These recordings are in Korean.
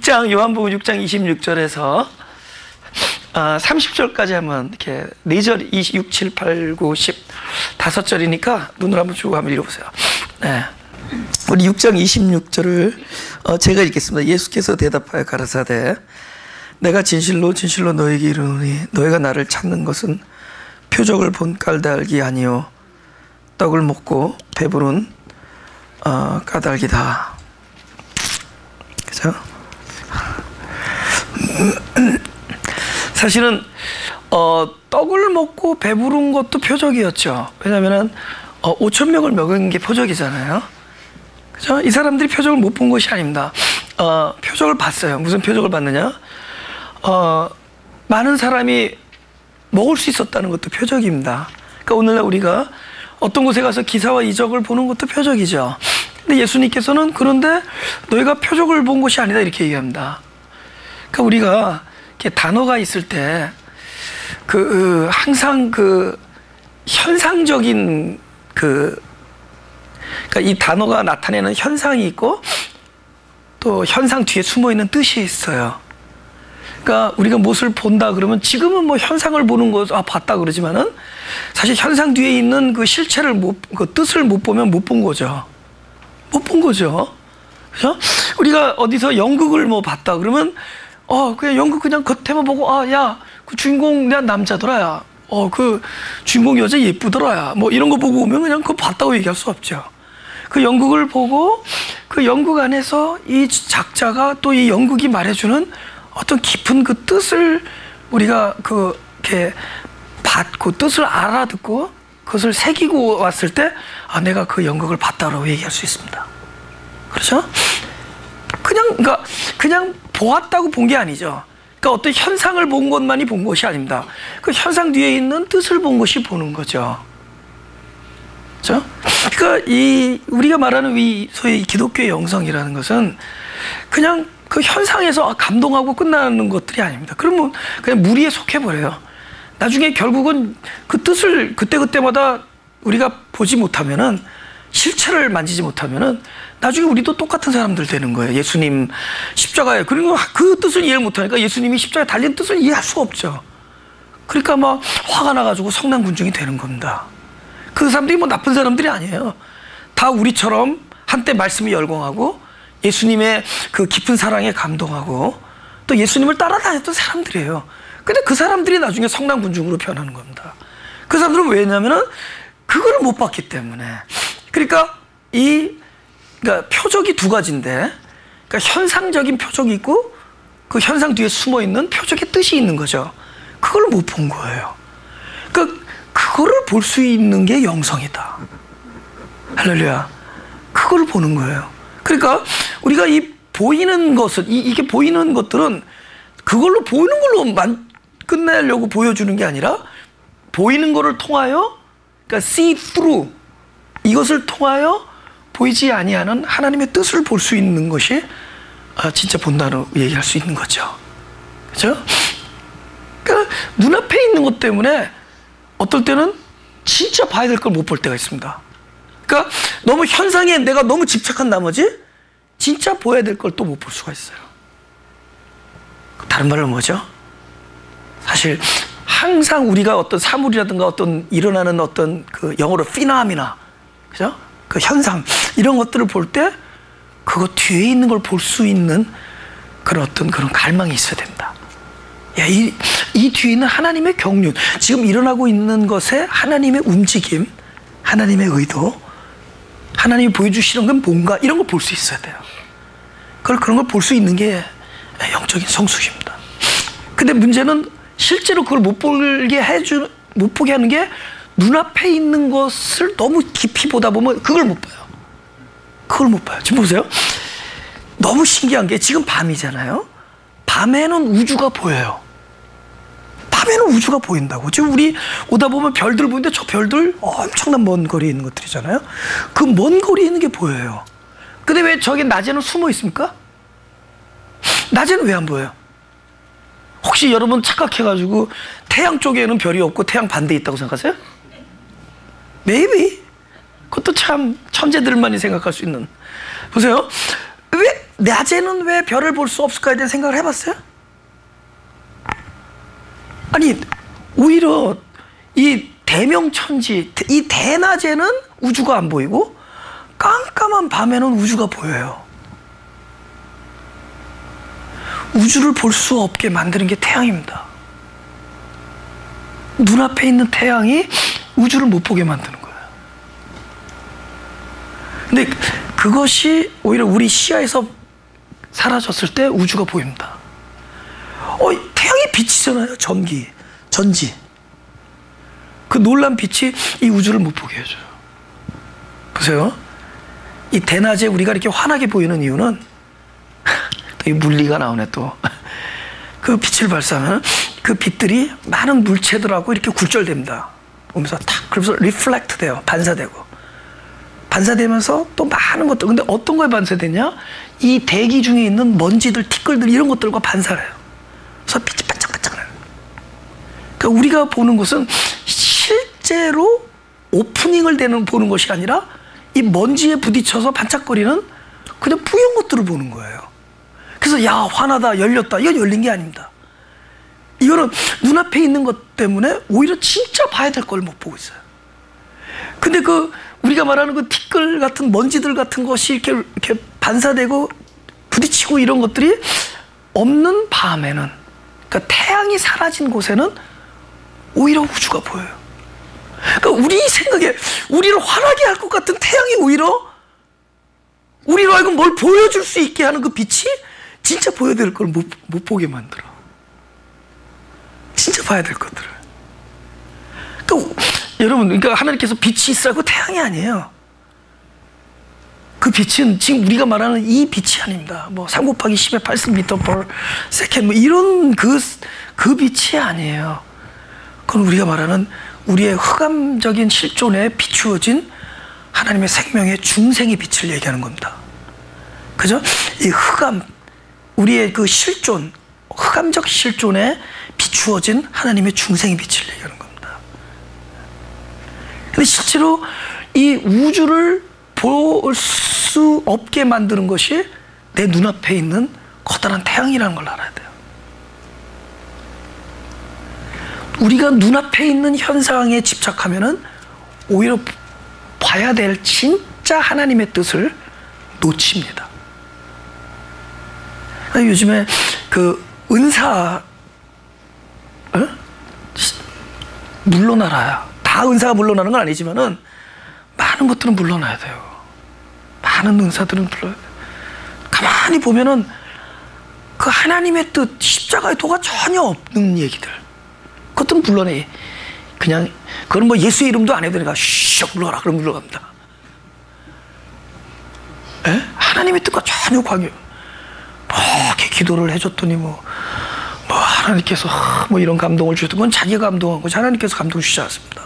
요한복음 6장 26절에서 30절까지 한번 이렇게 4절, 6, 7, 8, 9, 10 5절이니까 눈을 한번 주고 한번 읽어보세요. 네. 우리 6장 26절을 제가 읽겠습니다. 예수께서 대답하여 가라사대 내가 진실로 진실로 너에게 이르노니 너희가 나를 찾는 것은 표적을 본 까닭이 아니요 떡을 먹고 배부른 까닭이다. 그죠? 사실은 떡을 먹고 배부른 것도 표적이었죠. 왜냐하면 5,000명을 먹은 게 표적이잖아요. 그죠? 이 사람들이 표적을 못 본 것이 아닙니다. 표적을 봤어요. 무슨 표적을 봤느냐? 많은 사람이 먹을 수 있었다는 것도 표적입니다. 그러니까 오늘날 우리가 어떤 곳에 가서 기사와 이적을 보는 것도 표적이죠. 근데 예수님께서는 그런데 너희가 표적을 본 것이 아니다 이렇게 얘기합니다. 그러니까 우리가 이렇게 단어가 있을 때 항상 현상적인 그러니까 이 단어가 나타내는 현상이 있고 또 현상 뒤에 숨어 있는 뜻이 있어요. 그러니까 우리가 무엇을 본다 그러면 지금은 뭐 현상을 보는 거 봤다 그러지만은 사실 현상 뒤에 있는 그 실체를 그 뜻을 못 보면 못 본 거죠. 못 본 거죠. 그죠? 우리가 어디서 연극을 뭐 봤다 그러면 그냥 연극 그냥 겉에만 보고 야, 그 주인공 내가 남자더라 야. 그 주인공 여자 예쁘더라 야. 뭐 이런 거 보고 오면 그냥 그거 봤다고 얘기할 수 없죠. 그 연극을 보고 그 연극 안에서 이 작자가 또 이 연극이 말해주는 어떤 깊은 그 뜻을 우리가 이렇게 받고 뜻을 알아듣고 그것을 새기고 왔을 때 내가 그 연극을 봤다라고 얘기할 수 있습니다. 그렇죠? 그냥 보았다고 본 게 아니죠. 그러니까 어떤 현상을 본 것만이 본 것이 아닙니다. 그 현상 뒤에 있는 뜻을 본 것이 보는 거죠. 그렇죠? 그러니까 우리가 말하는 소위 기독교의 영성이라는 것은 그냥 그 현상에서 감동하고 끝나는 것들이 아닙니다. 그러면 그냥 무리에 속해버려요. 나중에 결국은 그 뜻을 그때그때마다 우리가 보지 못하면은 실체를 만지지 못하면은 나중에 우리도 똑같은 사람들 되는 거예요. 예수님 십자가에 그리고 그 뜻을 이해를 못하니까 예수님이 십자가에 달린 뜻을 이해할 수가 없죠. 그러니까 막 화가 나가지고 성난군중이 되는 겁니다. 그 사람들이 뭐 나쁜 사람들이 아니에요. 다 우리처럼 한때 말씀이 열광하고 예수님의 그 깊은 사랑에 감동하고 또 예수님을 따라다녔던 사람들이에요. 근데 그 사람들이 나중에 성난군중으로 변하는 겁니다. 그 사람들은 왜냐면은 그거를 못 봤기 때문에. 그러니까 그러니까 표적이 두 가지인데, 그러니까 현상적인 표적이 있고 그 현상 뒤에 숨어 있는 표적의 뜻이 있는 거죠. 그걸 못 본 거예요. 그러니까 그거를 볼 수 있는 게 영성이다. 할렐루야. 그걸 보는 거예요. 그러니까 우리가 이 보이는 것은 이게 보이는 것들은 그걸로 보이는 걸로 끝내려고 보여주는 게 아니라 보이는 거를 통하여 그러니까 see through 이것을 통하여 보이지 아니하는 하나님의 뜻을 볼 수 있는 것이 진짜 본다고 얘기할 수 있는 거죠. 그렇죠? 그러니까 눈앞에 있는 것 때문에 어떨 때는 진짜 봐야 될 걸 못 볼 때가 있습니다. 그러니까 너무 현상에 내가 너무 집착한 나머지 진짜 보여야 될 걸 또 못 볼 수가 있어요. 다른 말로 뭐죠? 사실 항상 우리가 어떤 사물이라든가 어떤 일어나는 어떤 그 영어로 피나미나 그죠? 그 현상 이런 것들을 볼 때 그거 뒤에 있는 걸 볼 수 있는 그런 어떤 그런 갈망이 있어야 됩니다. 야, 이 뒤에 있는 하나님의 경륜, 지금 일어나고 있는 것에 하나님의 움직임, 하나님의 의도, 하나님이 보여주시는 건 뭔가 이런 걸 볼 수 있어야 돼요. 그런 걸 볼 수 있는 게 영적인 성숙입니다. 근데 문제는 실제로 그걸 못 보게 하는 게 눈앞에 있는 것을 너무 깊이 보다 보면 그걸 못 봐요. 그걸 못 봐요. 지금 보세요. 너무 신기한 게 지금 밤이잖아요. 밤에는 우주가 보여요. 밤에는 우주가 보인다고. 지금 우리 오다 보면 별들 보이는데 저 별들 엄청난 먼 거리에 있는 것들이잖아요. 그 먼 거리에 있는 게 보여요. 근데 왜 저게 낮에는 숨어 있습니까? 낮에는 왜 안 보여요? 혹시 여러분 착각해가지고 태양 쪽에는 별이 없고 태양 반대에 있다고 생각하세요? Maybe. 그것도 참 천재들만이 생각할 수 있는. 보세요. 왜 낮에는 왜 별을 볼 수 없을까에 대한 생각을 해봤어요? 아니, 오히려 이 대명천지, 이 대낮에는 우주가 안 보이고 깜깜한 밤에는 우주가 보여요. 우주를 볼 수 없게 만드는 게 태양입니다. 눈앞에 있는 태양이 우주를 못 보게 만드는 거예요. 근데 그것이 오히려 우리 시야에서 사라졌을 때 우주가 보입니다. 태양이 빛이잖아요. 전지. 그 놀란 빛이 이 우주를 못 보게 해줘요. 보세요. 이 대낮에 우리가 이렇게 환하게 보이는 이유는 또 이 물리가 나오네 또. 그 빛을 발산하는 그 빛들이 많은 물체들하고 이렇게 굴절됩니다. 보면서 탁 그러면서 리플렉트 돼요. 반사되면서 또 많은 것들. 근데 어떤 거에 반사되냐? 이 대기 중에 있는 먼지들, 티끌들 이런 것들과 반사를 해요. 그래서 빛이 반짝반짝 나요. 그러니까 우리가 보는 것은 실제로 오프닝을 보는 것이 아니라 이 먼지에 부딪혀서 반짝거리는 그냥 뿌연 것들을 보는 거예요. 그래서 야, 환하다, 열렸다. 이건 열린 게 아닙니다. 이거는 눈앞에 있는 것 때문에 오히려 진짜 봐야 될 걸 못 보고 있어요. 근데 우리가 말하는 그 티끌 같은 먼지들 같은 것이 이렇게 반사되고 부딪히고 이런 것들이 없는 밤에는, 그러니까 태양이 사라진 곳에는 오히려 우주가 보여요. 그러니까 우리 생각에 우리를 환하게 할 것 같은 태양이 오히려 우리로 하여금 뭘 보여줄 수 있게 하는 그 빛이 진짜 보여야 될 걸 못 보게 만들어. 진짜 봐야 될 것들을. 그러니까 여러분, 그러니까 하나님께서 빛이 있으라고 태양이 아니에요. 그 빛은 지금 우리가 말하는 이 빛이 아닙니다. 뭐 3 곱하기 10의 8m/s 뭐 이런 그 빛이 아니에요. 그건 우리가 말하는 우리의 흑암적인 실존에 비추어진 하나님의 생명의 중생의 빛을 얘기하는 겁니다. 그죠? 이 흑암, 우리의 그 실존, 흑암적 실존에 비추어진 하나님의 중생의 빛을 얘기하는 겁니다. 근데 실제로 이 우주를 볼 수 없게 만드는 것이 내 눈앞에 있는 커다란 태양이라는 걸 알아야 돼요. 우리가 눈앞에 있는 현상에 집착하면은 오히려 봐야 될 진짜 하나님의 뜻을 놓칩니다. 요즘에 그 은사, 물러나라. 다 은사가 물러나는 건 아니지만은 많은 것들은 물러나야 돼요. 많은 은사들은 물러나야 돼요. 가만히 보면은 그 하나님의 뜻, 십자가의 도가 전혀 없는 얘기들. 그것들은 물러내. 그냥, 그건 뭐 예수의 이름도 안 해도 내가 슉 물러가라. 그럼 물러갑니다. 하나님의 뜻과 전혀 관계. 이렇게 기도를 해줬더니 하나님께서 뭐 이런 감동을 주셨던 건 자기가 감동한 거지 하나님께서 감동을 주지 않습니다.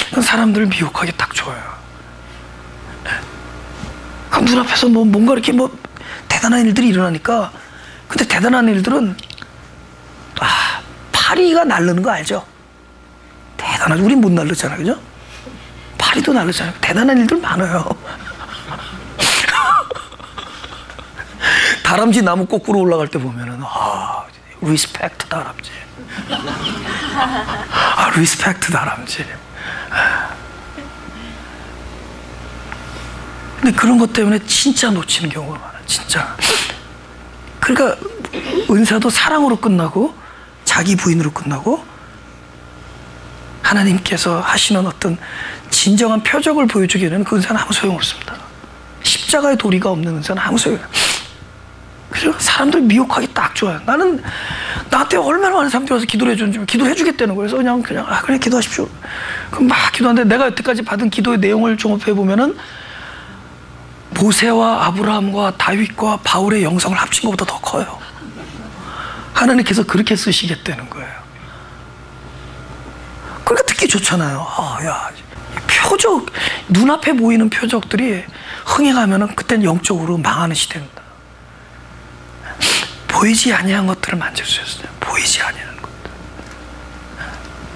그건 사람들을 미혹하기 딱 좋아요. 눈앞에서 뭔가 이렇게 대단한 일들이 일어나니까, 근데 대단한 일들은 파리가 날르는 거 알죠? 대단하죠. 우린 못 날르잖아요. 그죠? 파리도 날르잖아요. 대단한 일들 많아요. 다람쥐 나무 거꾸로 올라갈 때 보면은 리스펙트 다람쥐. 리스펙트 다람쥐. 근데 그런 것 때문에 진짜 놓치는 경우가 많아요. 진짜. 그러니까 은사도 사랑으로 끝나고 자기 부인으로 끝나고 하나님께서 하시는 어떤 진정한 표적을 보여주기에는 그 은사는 아무 소용없습니다. 십자가의 도리가 없는 은사는 아무 소용없어요. 그죠? 사람들 미혹하기 딱 좋아요. 나는 나한테 얼마나 많은 사람들이 와서 기도를 해주는지 기도해 주겠다는 거예요. 그래서 그냥 그래 기도하십시오. 그럼 막 기도하는데 내가 여태까지 받은 기도의 내용을 종합해 보면은 모세와 아브라함과 다윗과 바울의 영성을 합친 것보다 더 커요. 하나님께서 그렇게 쓰시겠다는 거예요. 그러니까 듣기 좋잖아요. 표적, 눈앞에 보이는 표적들이 흥행하면은 그땐 영적으로 망하는 시대입니다. 보이지 아니한 것들을 만질 수 있어요. 보이지 아니한 것들.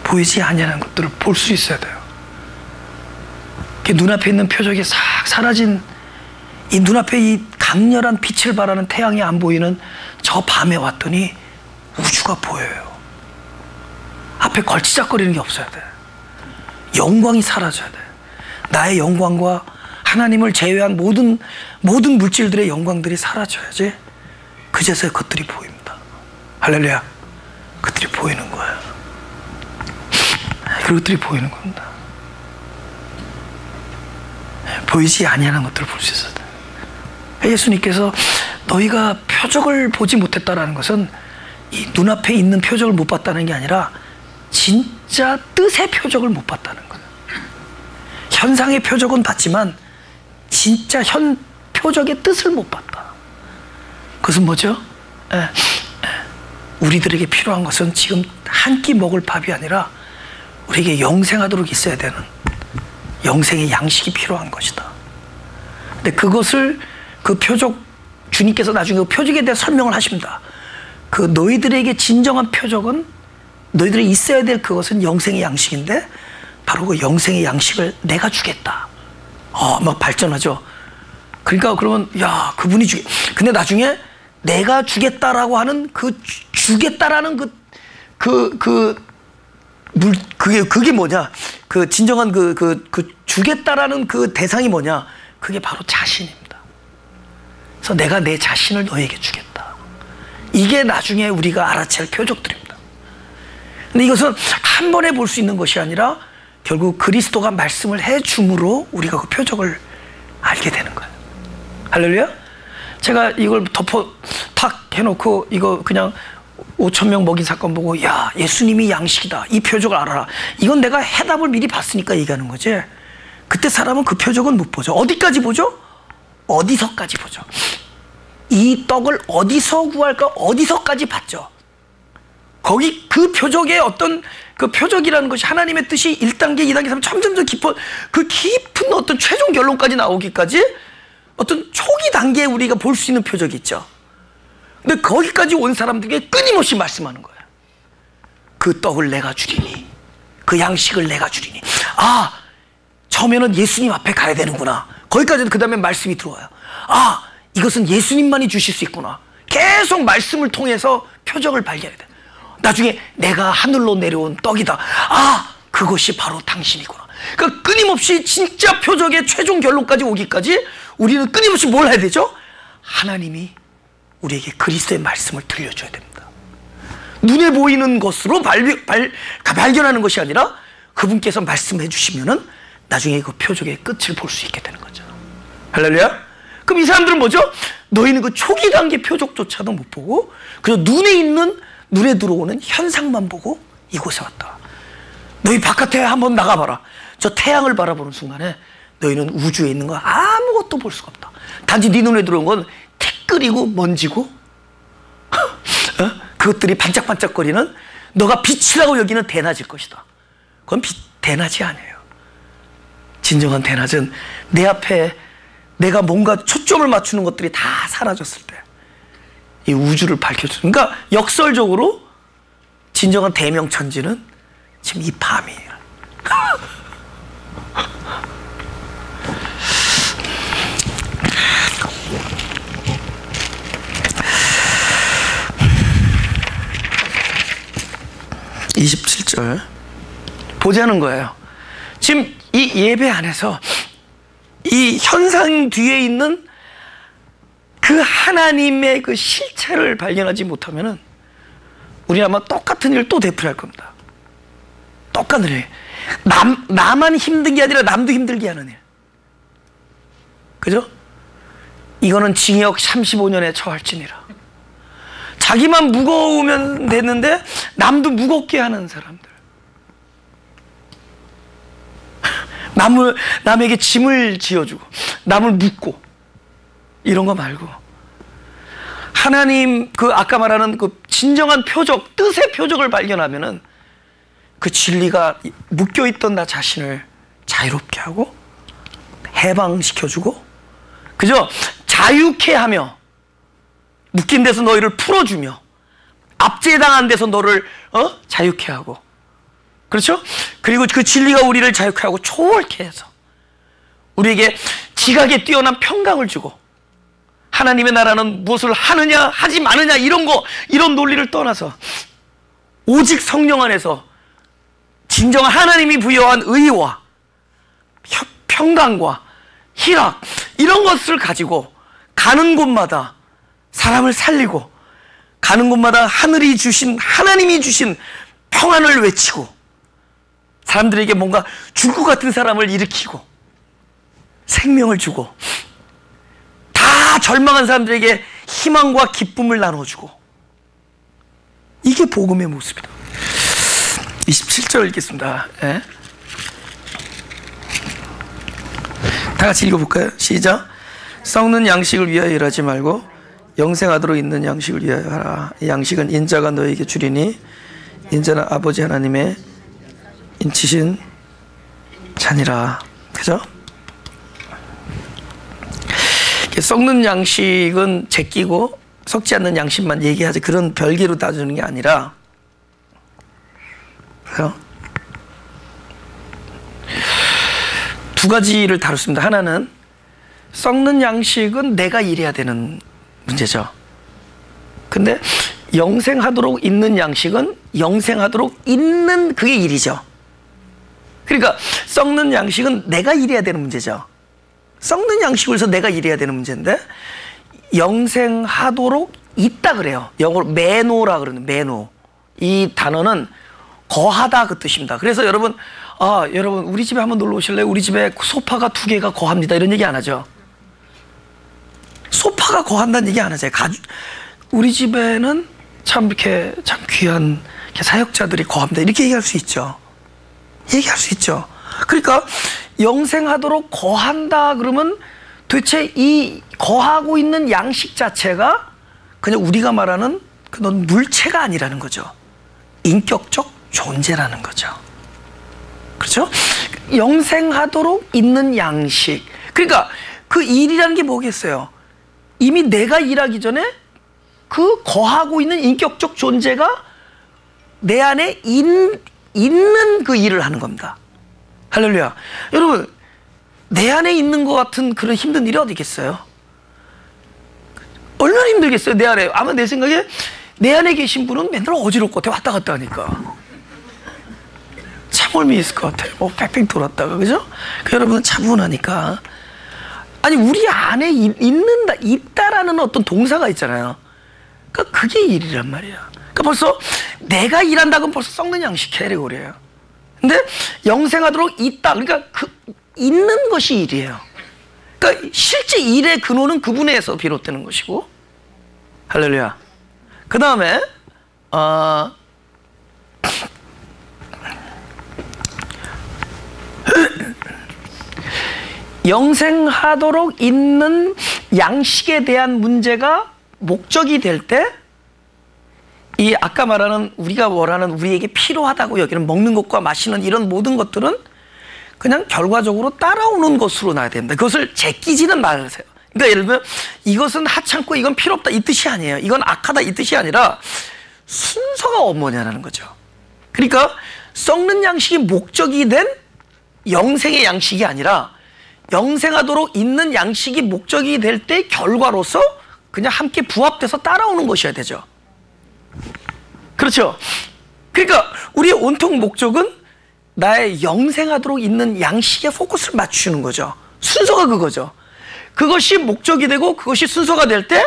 보이지 아니한 것들을 볼 수 있어야 돼요. 눈앞에 있는 표적이 싹 사라진 이 눈앞에 이 강렬한 빛을 발하는 태양이 안 보이는 저 밤에 왔더니 우주가 보여요. 앞에 걸치작거리는 게 없어야 돼. 영광이 사라져야 돼. 나의 영광과 하나님을 제외한 모든 물질들의 영광들이 사라져야지 그제서야 그것들이 보입니다. 할렐루야. 그것들이 보이는 거예요. 그것들이 보이는 겁니다. 보이지 아니하는 것들을 볼 수 있어야 돼. 예수님께서 너희가 표적을 보지 못했다라는 것은 이 눈앞에 있는 표적을 못 봤다는 게 아니라 진짜 뜻의 표적을 못 봤다는 거예요. 현상의 표적은 봤지만 진짜 표적의 뜻을 못 봤다. 그것은 뭐죠? 우리들에게 필요한 것은 지금 한 끼 먹을 밥이 아니라 우리에게 영생하도록 있어야 되는 영생의 양식이 필요한 것이다. 근데 그것을 그 표적, 주님께서 나중에 그 표적에 대해 설명을 하십니다. 그 너희들에게 진정한 표적은 너희들이 있어야 될 그것은 영생의 양식인데 바로 그 영생의 양식을 내가 주겠다. 막 발전하죠. 그러니까 그러면 야 그분이 근데 나중에 내가 주겠다라고 하는 주겠다라는 그게 뭐냐? 그 진정한 주겠다라는 그 대상이 뭐냐? 그게 바로 자신입니다. 그래서 내가 내 자신을 너에게 주겠다. 이게 나중에 우리가 알아챌 표적들입니다. 근데 이것은 한 번에 볼 수 있는 것이 아니라 결국 그리스도가 말씀을 해줌으로 우리가 그 표적을 알게 되는 거예요. 할렐루야? 제가 이걸 탁 해놓고 이거 그냥 5,000명 먹인 사건 보고 야 예수님이 양식이다 이 표적을 알아라, 이건 내가 해답을 미리 봤으니까 얘기하는 거지. 그때 사람은 그 표적은 못 보죠. 어디까지 보죠? 어디서까지 보죠. 이 떡을 어디서 구할까 어디서까지 봤죠. 거기 그 표적의 어떤 그 표적이라는 것이 하나님의 뜻이 1단계 2단계 3 점점 더 깊은 어떤 최종 결론까지 나오기까지 어떤 초기 단계에 우리가 볼 수 있는 표적이 있죠. 근데 거기까지 온 사람들에게 끊임없이 말씀하는 거예요. 그 떡을 내가 주리니, 그 양식을 내가 주리니. 처음에는 예수님 앞에 가야 되는구나. 거기까지는 그 다음에 말씀이 들어와요. 이것은 예수님만이 주실 수 있구나. 계속 말씀을 통해서 표적을 발견해야 돼. 나중에 내가 하늘로 내려온 떡이다. 그것이 바로 당신이구나. 그러니까 끊임없이 진짜 표적의 최종 결론까지 오기까지 우리는 끊임없이 뭘 해야 되죠? 하나님이 우리에게 그리스도의 말씀을 들려줘야 됩니다. 눈에 보이는 것으로 발견하는 것이 아니라 그분께서 말씀해 주시면은 나중에 그 표적의 끝을 볼 수 있게 되는 거죠. 할렐루야? 그럼 이 사람들은 뭐죠? 너희는 그 초기 단계 표적조차도 못 보고 그저 눈에 들어오는 현상만 보고 이곳에 왔다. 너희 바깥에 한번 나가봐라. 저 태양을 바라보는 순간에 너희는 우주에 있는 거 아무것도 볼 수가 없다. 단지 네 눈에 들어온 건 티끌이고 먼지고 그것들이 반짝반짝거리는 너가 빛이라고 여기는 대낮일 것이다. 그건 대낮이 아니에요. 진정한 대낮은 내 앞에 내가 뭔가 초점을 맞추는 것들이 다 사라졌을 때 이 우주를 밝혀주는. 그러니까 역설적으로 진정한 대명천지는 지금 이 밤이에요. (27절) 보자는 거예요. 지금 이 예배 안에서 이 현상 뒤에 있는 그 하나님의 그 실체를 발견하지 못하면은 우리 아마 똑같은 일을 또 되풀이할 겁니다. 똑같은 일. 나만 힘든 게 아니라 남도 힘들게 하는 일. 그죠? 이거는 징역 35년에 처할지니라. 자기만 무거우면 됐는데 남도 무겁게 하는 사람들. 남에게 짐을 지어주고 남을 묶고 이런 거 말고 하나님 아까 말하는 그 진정한 표적, 뜻의 표적을 발견하면은 그 진리가 묶여있던 나 자신을 자유롭게 하고 해방시켜주고, 그죠? 자유케 하며 묶인 데서 너희를 풀어주며 압제당한 데서 너를 자유케 하고, 그렇죠? 그리고 그 진리가 우리를 자유케 하고 초월케 해서 우리에게 지각에 뛰어난 평강을 주고 하나님의 나라는 무엇을 하느냐 하지 마느냐 이런 논리를 떠나서 오직 성령 안에서 진정한 하나님이 부여한 의와 평강과 희락 이런 것을 가지고 가는 곳마다 사람을 살리고 가는 곳마다 하늘이 주신 하나님이 주신 평안을 외치고 사람들에게 뭔가 죽을 것 같은 사람을 일으키고 생명을 주고 다 절망한 사람들에게 희망과 기쁨을 나눠주고 이게 복음의 모습이다. 27절 읽겠습니다. 예. 다 같이 읽어볼까요? 시작. 썩는 양식을 위하여 일하지 말고 영생하도록 있는 양식을 위하여 하라. 이 양식은 인자가 너에게 주리니 인자는 아버지 하나님의 인치신 잔이라. 그죠? 썩는 양식은 제끼고 썩지 않는 양식만 얘기하지 그런 별개로 따지는 게 아니라 그래서 두 가지를 다뤘습니다. 하나는 썩는 양식은 내가 일해야 되는 문제죠. 근데 영생하도록 있는 양식은 영생하도록 있는 그게 일이죠. 그러니까 썩는 양식은 내가 일해야 되는 문제죠. 썩는 양식을 해서 내가 일해야 되는 문제인데 영생하도록 있다 그래요. 영어로 매노라 그러는 매노. 이 단어는 거하다 그 뜻입니다. 그래서 여러분 우리 집에 한번 놀러 오실래요? 우리 집에 소파가 2개가 거합니다. 이런 얘기 안 하죠. 소파가 거한다는 얘기 안 하죠. 우리 집에는 참 이렇게 참 귀한 사역자들이 거합니다. 이렇게 얘기할 수 있죠. 얘기할 수 있죠. 그러니까 영생하도록 거한다 그러면 도대체 이 거하고 있는 양식 자체가 그냥 우리가 말하는 그런 물체가 아니라는 거죠. 인격적 존재라는 거죠. 그렇죠? 영생하도록 있는 양식. 그러니까 그 일이라는 게 뭐겠어요? 이미 내가 일하기 전에 그 거하고 있는 인격적 존재가 내 안에 있는 그 일을 하는 겁니다. 할렐루야. 여러분, 내 안에 있는 것 같은 그런 힘든 일이 어디 있겠어요? 얼마나 힘들겠어요, 내 안에. 아마 내 생각에 내 안에 계신 분은 맨날 어지러울 것 같아요. 왔다 갔다 하니까. 참을미 있을 것 같아요. 뭐 빽빽 돌았다가, 그죠? 여러분은 차분하니까. 아니, 우리 안에 있다라는 어떤 동사가 있잖아요. 그러니까 그게 일이란 말이야. 그러니까 벌써 내가 일한다고 벌써 썩는 양식 캐리고리예요. 근데 영생하도록 있다. 그러니까 그 있는 것이 일이에요. 그러니까 실제 일의 근원은 그분에서 비롯되는 것이고. 할렐루야. 그 다음에 영생하도록 있는 양식에 대한 문제가 목적이 될 때 이 아까 말하는 우리가 원하는 우리에게 필요하다고 여기는 먹는 것과 마시는 이런 모든 것들은 그냥 결과적으로 따라오는 것으로 나야 됩니다. 그것을 제끼지는 말으세요. 그러니까 예를 들면 이것은 하찮고 이건 필요 없다 이 뜻이 아니에요. 이건 악하다 이 뜻이 아니라 순서가 뭐냐라는 거죠. 그러니까 썩는 양식이 목적이 된 영생의 양식이 아니라 영생하도록 있는 양식이 목적이 될 때 결과로서 그냥 함께 부합돼서 따라오는 것이어야 되죠. 그렇죠? 그러니까 우리의 온통 목적은 나의 영생하도록 있는 양식에 포커스를 맞추는 거죠. 순서가 그거죠. 그것이 목적이 되고 그것이 순서가 될 때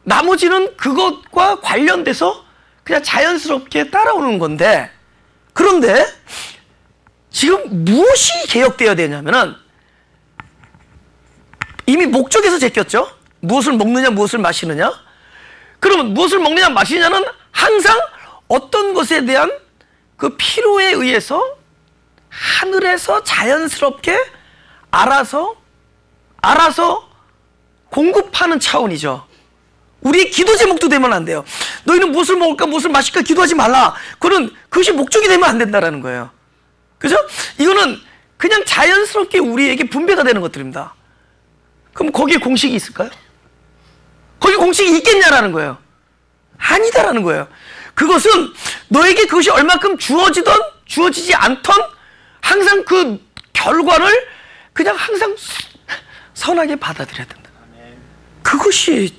나머지는 그것과 관련돼서 그냥 자연스럽게 따라오는 건데, 그런데 지금 무엇이 개혁되어야 되냐면은 이미 목적에서 제꼈죠. 무엇을 먹느냐 무엇을 마시느냐. 그러면 무엇을 먹느냐 마시느냐는 항상 어떤 것에 대한 그 필요에 의해서 하늘에서 자연스럽게 알아서 공급하는 차원이죠. 우리의 기도 제목도 되면 안 돼요. 너희는 무엇을 먹을까 무엇을 마실까 기도하지 말라. 그것이 목적이 되면 안 된다는 거예요. 그죠? 이거는 그냥 자연스럽게 우리에게 분배가 되는 것들입니다. 그럼 거기에 공식이 있을까요? 거기 공식이 있겠냐라는 거예요. 아니다라는 거예요. 그것은 너에게 그것이 얼마큼 주어지든 주어지지 않던 항상 그 결과를 그냥 항상 선하게 받아들여야 된다. 그 그것이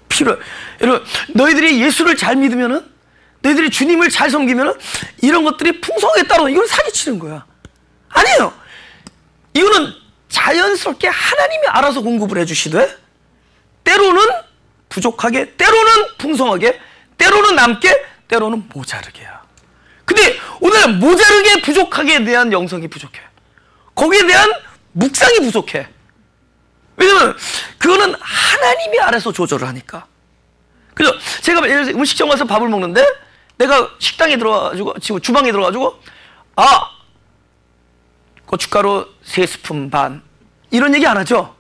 필요해. 여러분, 너희들이 예수를 잘 믿으면은, 너희들이 주님을 잘 섬기면은 이런 것들이 풍성하게 따라오는, 이건 사기치는 거야. 아니에요. 이거는 자연스럽게 하나님이 알아서 공급을 해주시되, 때로는 부족하게, 때로는 풍성하게, 때로는 남게, 때로는 모자르게야. 근데 오늘 모자르게 부족하게에 대한 영성이 부족해. 거기에 대한 묵상이 부족해. 왜냐면 그거는 하나님이 알아서 조절을 하니까. 그죠? 제가 예를 들어서 음식점 가서 밥을 먹는데 내가 식당에 들어가지고, 지금 주방에 들어가지고, 고춧가루 3스푼 반, 이런 얘기 안 하죠?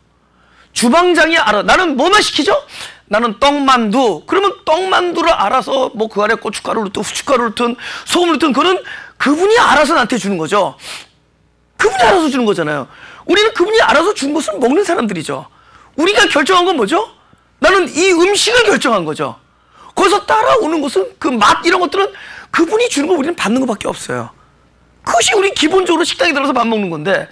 주방장이 알아. 나는 뭐만 시키죠? 나는 떡만두. 그러면 떡만두를 알아서 뭐 그 안에 고춧가루를 넣든 후춧가루를 넣든 소금을 넣든 그거는 그분이 알아서 나한테 주는 거죠. 그분이 알아서 주는 거잖아요. 우리는 그분이 알아서 준 것을 먹는 사람들이죠. 우리가 결정한 건 뭐죠? 나는 이 음식을 결정한 거죠. 거기서 따라오는 것은 그 맛 이런 것들은 그분이 주는 거 우리는 받는 것밖에 없어요. 그것이 우리 기본적으로 식당에 들어서 밥 먹는 건데,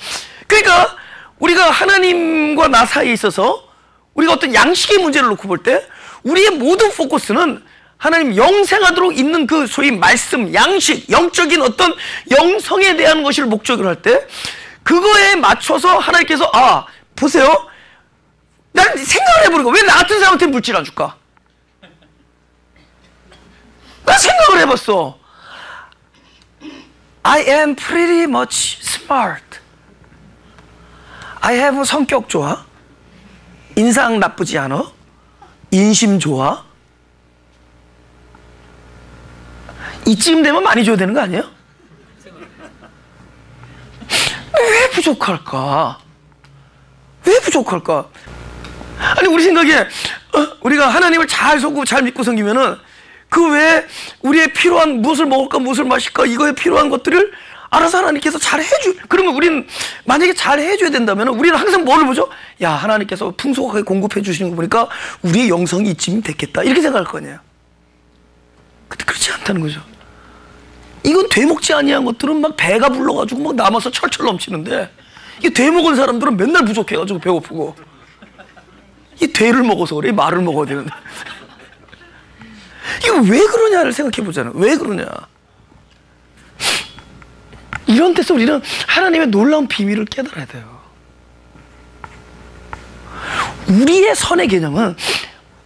그러니까 우리가 하나님과 나 사이에 있어서 우리가 어떤 양식의 문제를 놓고 볼 때 우리의 모든 포커스는 하나님 영생하도록 있는 그 소위 말씀, 양식, 영적인 어떤 영성에 대한 것을 목적으로 할 때 그거에 맞춰서 하나님께서 보세요. 난 생각을 해보는 거야. 왜 나 같은 사람한테 물질 안 줄까? 나 생각을 해봤어. I am pretty much smart. I have 성격 좋아. 인상 나쁘지 않아. 인심 좋아. 이쯤 되면 많이 줘야 되는 거 아니에요? 왜 부족할까? 왜 부족할까? 아니, 우리 생각에 우리가 하나님을 잘 속고 잘 믿고 섬기면은 그 외에 우리의 필요한 무엇을 먹을까, 무엇을 마실까, 이거에 필요한 것들을 알아서 하나님께서 잘 그러면 우리는 만약에 잘 해줘야 된다면 우리는 항상 뭐를 보죠? 야, 하나님께서 풍성하게 공급해 주시는 거 보니까 우리의 영성이 이쯤 됐겠다, 이렇게 생각할 거 아니에요. 근데 그렇지 않다는 거죠. 이건 되먹지 아니한 것들은 막 배가 불러가지고 막 남아서 철철 넘치는데, 이 되먹은 사람들은 맨날 부족해가지고 배고프고, 이 되를 먹어서 그래, 말을 먹어야 되는데. 이거 왜 그러냐를 생각해 보잖아요. 왜 그러냐. 이런 데서 우리는 하나님의 놀라운 비밀을 깨달아야 돼요. 우리의 선의 개념은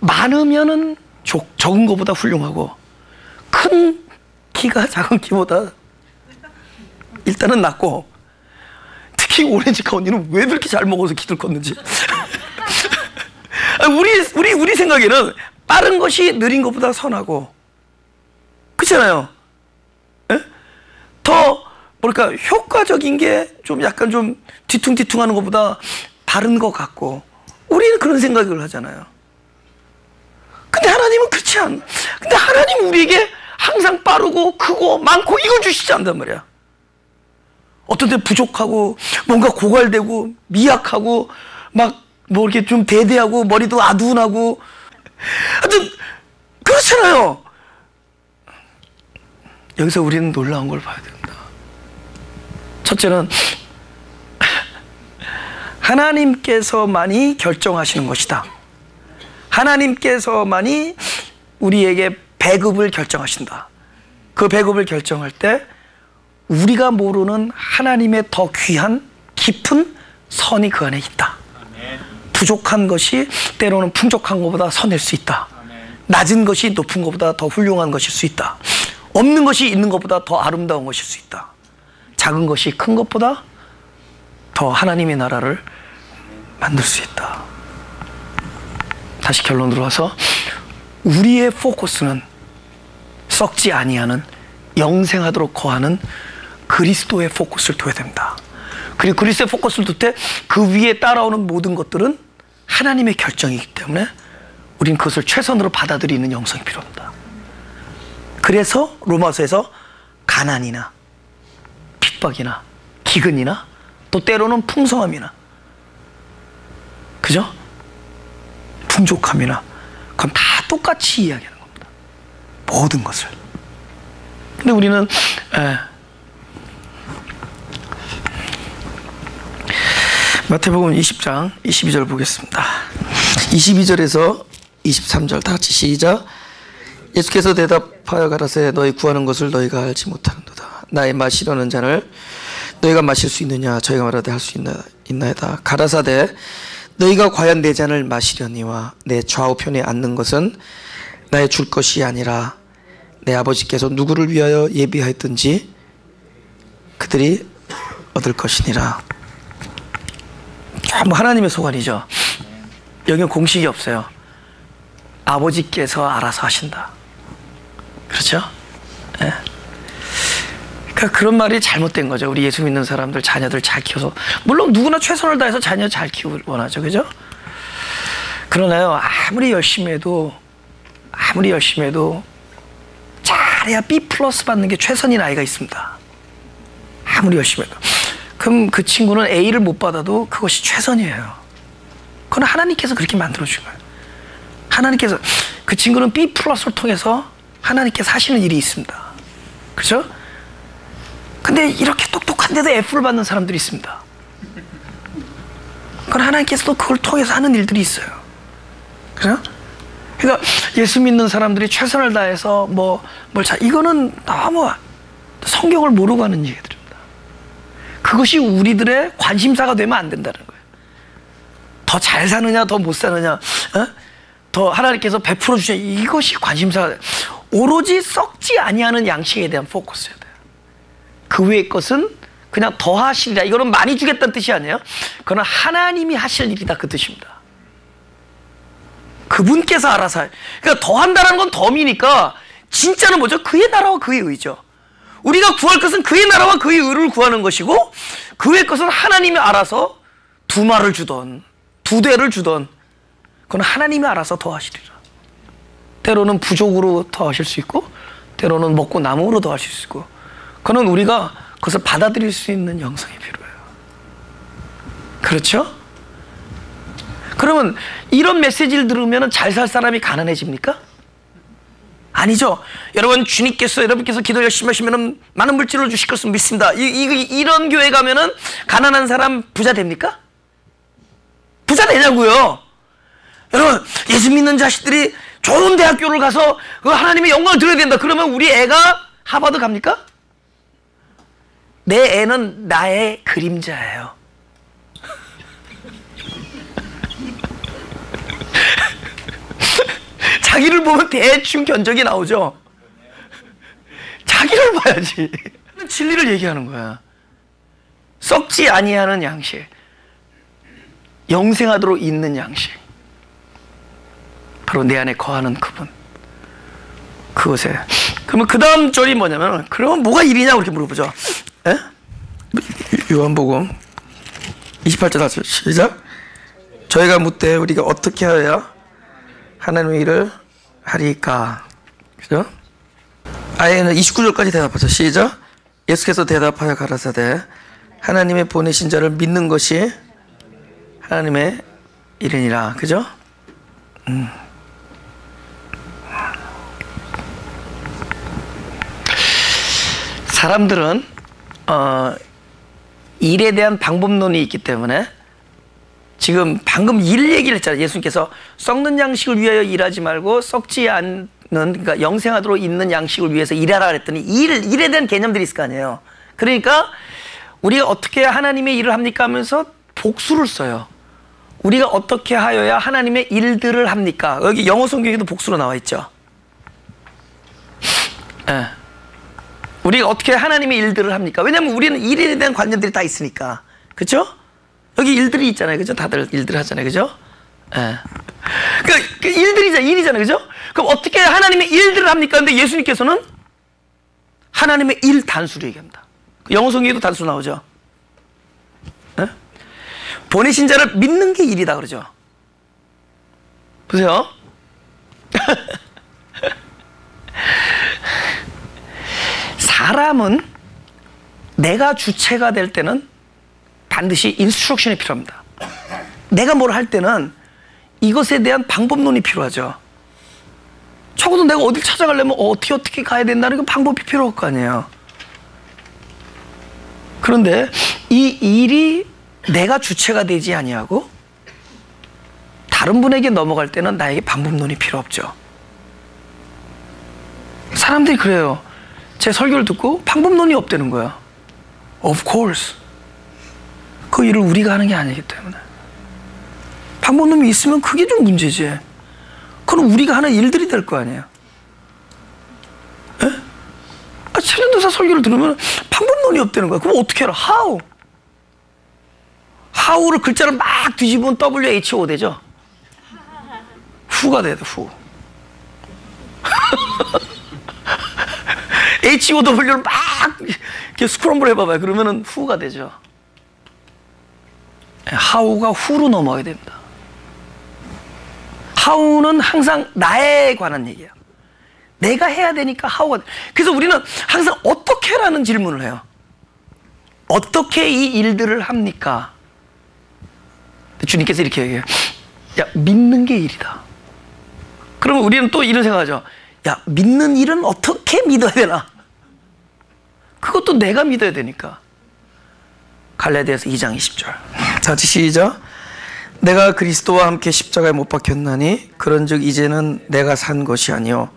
많으면은 적은 것보다 훌륭하고, 큰 키가 작은 키보다 일단은 낫고, 특히 오렌지카 언니는 왜 그렇게 잘 먹어서 키를 컸는지. 우리 생각에는 빠른 것이 느린 것보다 선하고, 그렇잖아요. 에? 더 뭐랄까 효과적인 게 좀 약간 좀 뒤퉁뒤퉁하는 것보다 바른 것 같고, 우리는 그런 생각을 하잖아요. 근데 하나님은 그렇지 않아. 근데 하나님은 우리에게 항상 빠르고 크고 많고 이걸 주시지 않단 말이야. 어떤 때 부족하고 뭔가 고갈되고 미약하고 막 뭐 이렇게 좀 대대하고 머리도 아둔하고, 하여튼 그렇잖아요. 여기서 우리는 놀라운 걸 봐야 된다. 첫째는 하나님께서만이 결정하시는 것이다. 하나님께서만이 우리에게 배급을 결정하신다. 그 배급을 결정할 때 우리가 모르는 하나님의 더 귀한 깊은 선이 그 안에 있다. 부족한 것이 때로는 풍족한 것보다 선일 수 있다. 낮은 것이 높은 것보다 더 훌륭한 것일 수 있다. 없는 것이 있는 것보다 더 아름다운 것일 수 있다. 작은 것이 큰 것보다 더 하나님의 나라를 만들 수 있다. 다시 결론으로 와서 우리의 포커스는 썩지 아니하는 영생하도록 거하는 그리스도의 포커스를 둬야 됩니다. 그리고 그리스도의 포커스를 둘 때 그 위에 따라오는 모든 것들은 하나님의 결정이기 때문에 우린 그것을 최선으로 받아들이는 영성이 필요합니다. 그래서 로마서에서 가난이나 핍박이나 기근이나 또 때로는 풍성함이나, 그죠? 풍족함이나, 그건 다 똑같이 이야기하는 겁니다. 모든 것을. 근데 우리는 마태복음 20장 22절 보겠습니다. 22절에서 23절 다 같이 시작. 예수께서 대답하여 가라사대 너희 구하는 것을 너희가 알지 못하는도다. 나의 마시려는 잔을 너희가 마실 수 있느냐? 저희가 말하되 할 수 있나이다. 가라사대 너희가 과연 내 잔을 마시려니와 내 좌우편에 앉는 것은 나의 줄 것이 아니라 내 아버지께서 누구를 위하여 예비하였든지 그들이 얻을 것이니라. 뭐 하나님의 소관이죠. 여기는 공식이 없어요. 아버지께서 알아서 하신다. 그렇죠? 네. 그러니까 그런 말이 잘못된 거죠. 우리 예수 믿는 사람들 자녀들 잘 키워서, 물론 누구나 최선을 다해서 자녀 잘 키우길 원하죠. 그죠? 그러나요, 아무리 열심히 해도 잘해야 B 플러스 받는 게 최선인 아이가 있습니다. 아무리 열심히 해도. 그럼 그 친구는 A를 못 받아도 그것이 최선이에요. 그건 하나님께서 그렇게 만들어준 거예요. 하나님께서, 그 친구는 B 플러스를 통해서 하나님께서 하시는 일이 있습니다. 그렇죠? 근데 이렇게 똑똑한데도 F를 받는 사람들이 있습니다. 그건 하나님께서도 그걸 통해서 하는 일들이 있어요. 그죠? 그러니까 예수 믿는 사람들이 최선을 다해서 이거는 너무 성경을 모르고 하는 얘기들입니다. 그것이 우리들의 관심사가 되면 안 된다는 거예요. 더 잘 사느냐, 더 못 사느냐, 더 하나님께서 베풀어 주시냐, 이것이 관심사가 돼요. 오로지 썩지 아니하는 양식에 대한 포커스여야 돼요. 그 외의 것은 그냥 더 하시리라. 이거는 많이 주겠다는 뜻이 아니에요. 그건 하나님이 하실 일이다, 그 뜻입니다. 그분께서 알아서 그러니까 더 한다는 건 덤이니까 진짜는 뭐죠? 그의 나라와 그의 의죠. 우리가 구할 것은 그의 나라와 그의 의를 구하는 것이고, 그 외의 것은 하나님이 알아서 두 말을 주던 두 대를 주던 그건 하나님이 알아서 더 하시리라. 때로는 부족으로 더 하실 수 있고, 때로는 먹고 남음으로 더 하실 수 있고, 그건 우리가 그것을 받아들일 수 있는 영성이 필요해요. 그렇죠? 그러면 이런 메시지를 들으면 잘 살 사람이 가난해집니까? 아니죠. 여러분, 주님께서 여러분께서 기도 열심히 하시면 많은 물질을 주실 것을 믿습니다. 이런 교회 가면은 가난한 사람 부자 됩니까? 부자 되냐고요. 여러분, 예수 믿는 자식들이 좋은 대학교를 가서 하나님의 영광을 드려야 된다. 그러면 우리 애가 하버드 갑니까? 내 애는 나의 그림자예요. 자기를 보면 대충 견적이 나오죠. 자기를 봐야지. 진리를 얘기하는 거야. 썩지 아니하는 양식, 영생하도록 있는 양식, 바로 내 안에 거하는 그분. 그것에. 그러면 그 다음 절이 뭐냐면, 그러면 뭐가 일이냐 그렇게 물어보죠. 에? 요한복음 28절 하죠. 시작. 저희가 묻되 우리가 어떻게 하여야 하나님의 일을 하리까? 그죠? 아예는 29절까지 대답하죠. 시작. 예수께서 대답하여 가라사대 하나님의 보내신 자를 믿는 것이 하나님의 일이니라. 그죠? 사람들은 일에 대한 방법론이 있기 때문에, 지금 방금 일 얘기를 했잖아요. 예수님께서 썩는 양식을 위하여 일하지 말고 썩지 않는, 그러니까 영생하도록 있는 양식을 위해서 일하라 그랬더니 일에 대한 개념들이 있을 거 아니에요. 그러니까 우리가 어떻게 하나님의 일을 합니까 하면서 복수를 써요. 우리가 어떻게 하여야 하나님의 일들을 합니까? 여기 영어 성경에도 복수로 나와 있죠. 네. 우리가 어떻게 하나님의 일들을 합니까? 왜냐하면 우리는 일에 대한 관념들이 다 있으니까. 그렇죠? 여기 일들이 있잖아요. 그죠? 다들 일들 하잖아요. 그죠? 예. 그 일이잖아요. 그죠? 그럼 어떻게 하나님의 일들을 합니까? 근데 예수님께서는 하나님의 일 단수로 얘기합니다. 영어 성경에도 단수 나오죠. 예? 보내신 자를 믿는 게 일이다 그러죠. 보세요. 사람은 내가 주체가 될 때는 반드시 인스트럭션이 필요합니다. 내가 뭘 할 때는 이것에 대한 방법론이 필요하죠. 적어도 내가 어딜 찾아가려면 어떻게 가야 된다는 그 방법이 필요할 거 아니에요. 그런데 이 일이 내가 주체가 되지 아니하고 다른 분에게 넘어갈 때는 나에게 방법론이 필요 없죠. 사람들이 그래요. 제 설교를 듣고 방법론이 없다는 거야. Of course. 그 일을 우리가 하는 게 아니기 때문에. 방법론이 있으면 그게 좀 문제지. 그건 우리가 하는 일들이 될 거 아니에요. 천연도사 설교를 들으면 방법론이 없다는 거야. 그럼 어떻게 해라? How? How를 글자를 막 뒤집으면 WHO 되죠? 후가 돼야 돼, 후. HOW를 막 이렇게 스크럼블 해봐봐요. 그러면은 후가 되죠. How가 후로 넘어가야 됩니다. How는 항상 나에 관한 얘기예요. 내가 해야 되니까 How가. 그래서 우리는 항상 어떻게 라는 질문을 해요. 어떻게 이 일들을 합니까? 주님께서 이렇게 얘기해요. 야, 믿는 게 일이다. 그러면 우리는 또 이런 생각하죠. 야, 믿는 일은 어떻게 믿어야 되나? 그것도 내가 믿어야 되니까. 갈라디아서 2장 20절. 자, 시작. 내가 그리스도와 함께 십자가에 못 박혔나니 그런즉 이제는 내가 산 것이 아니요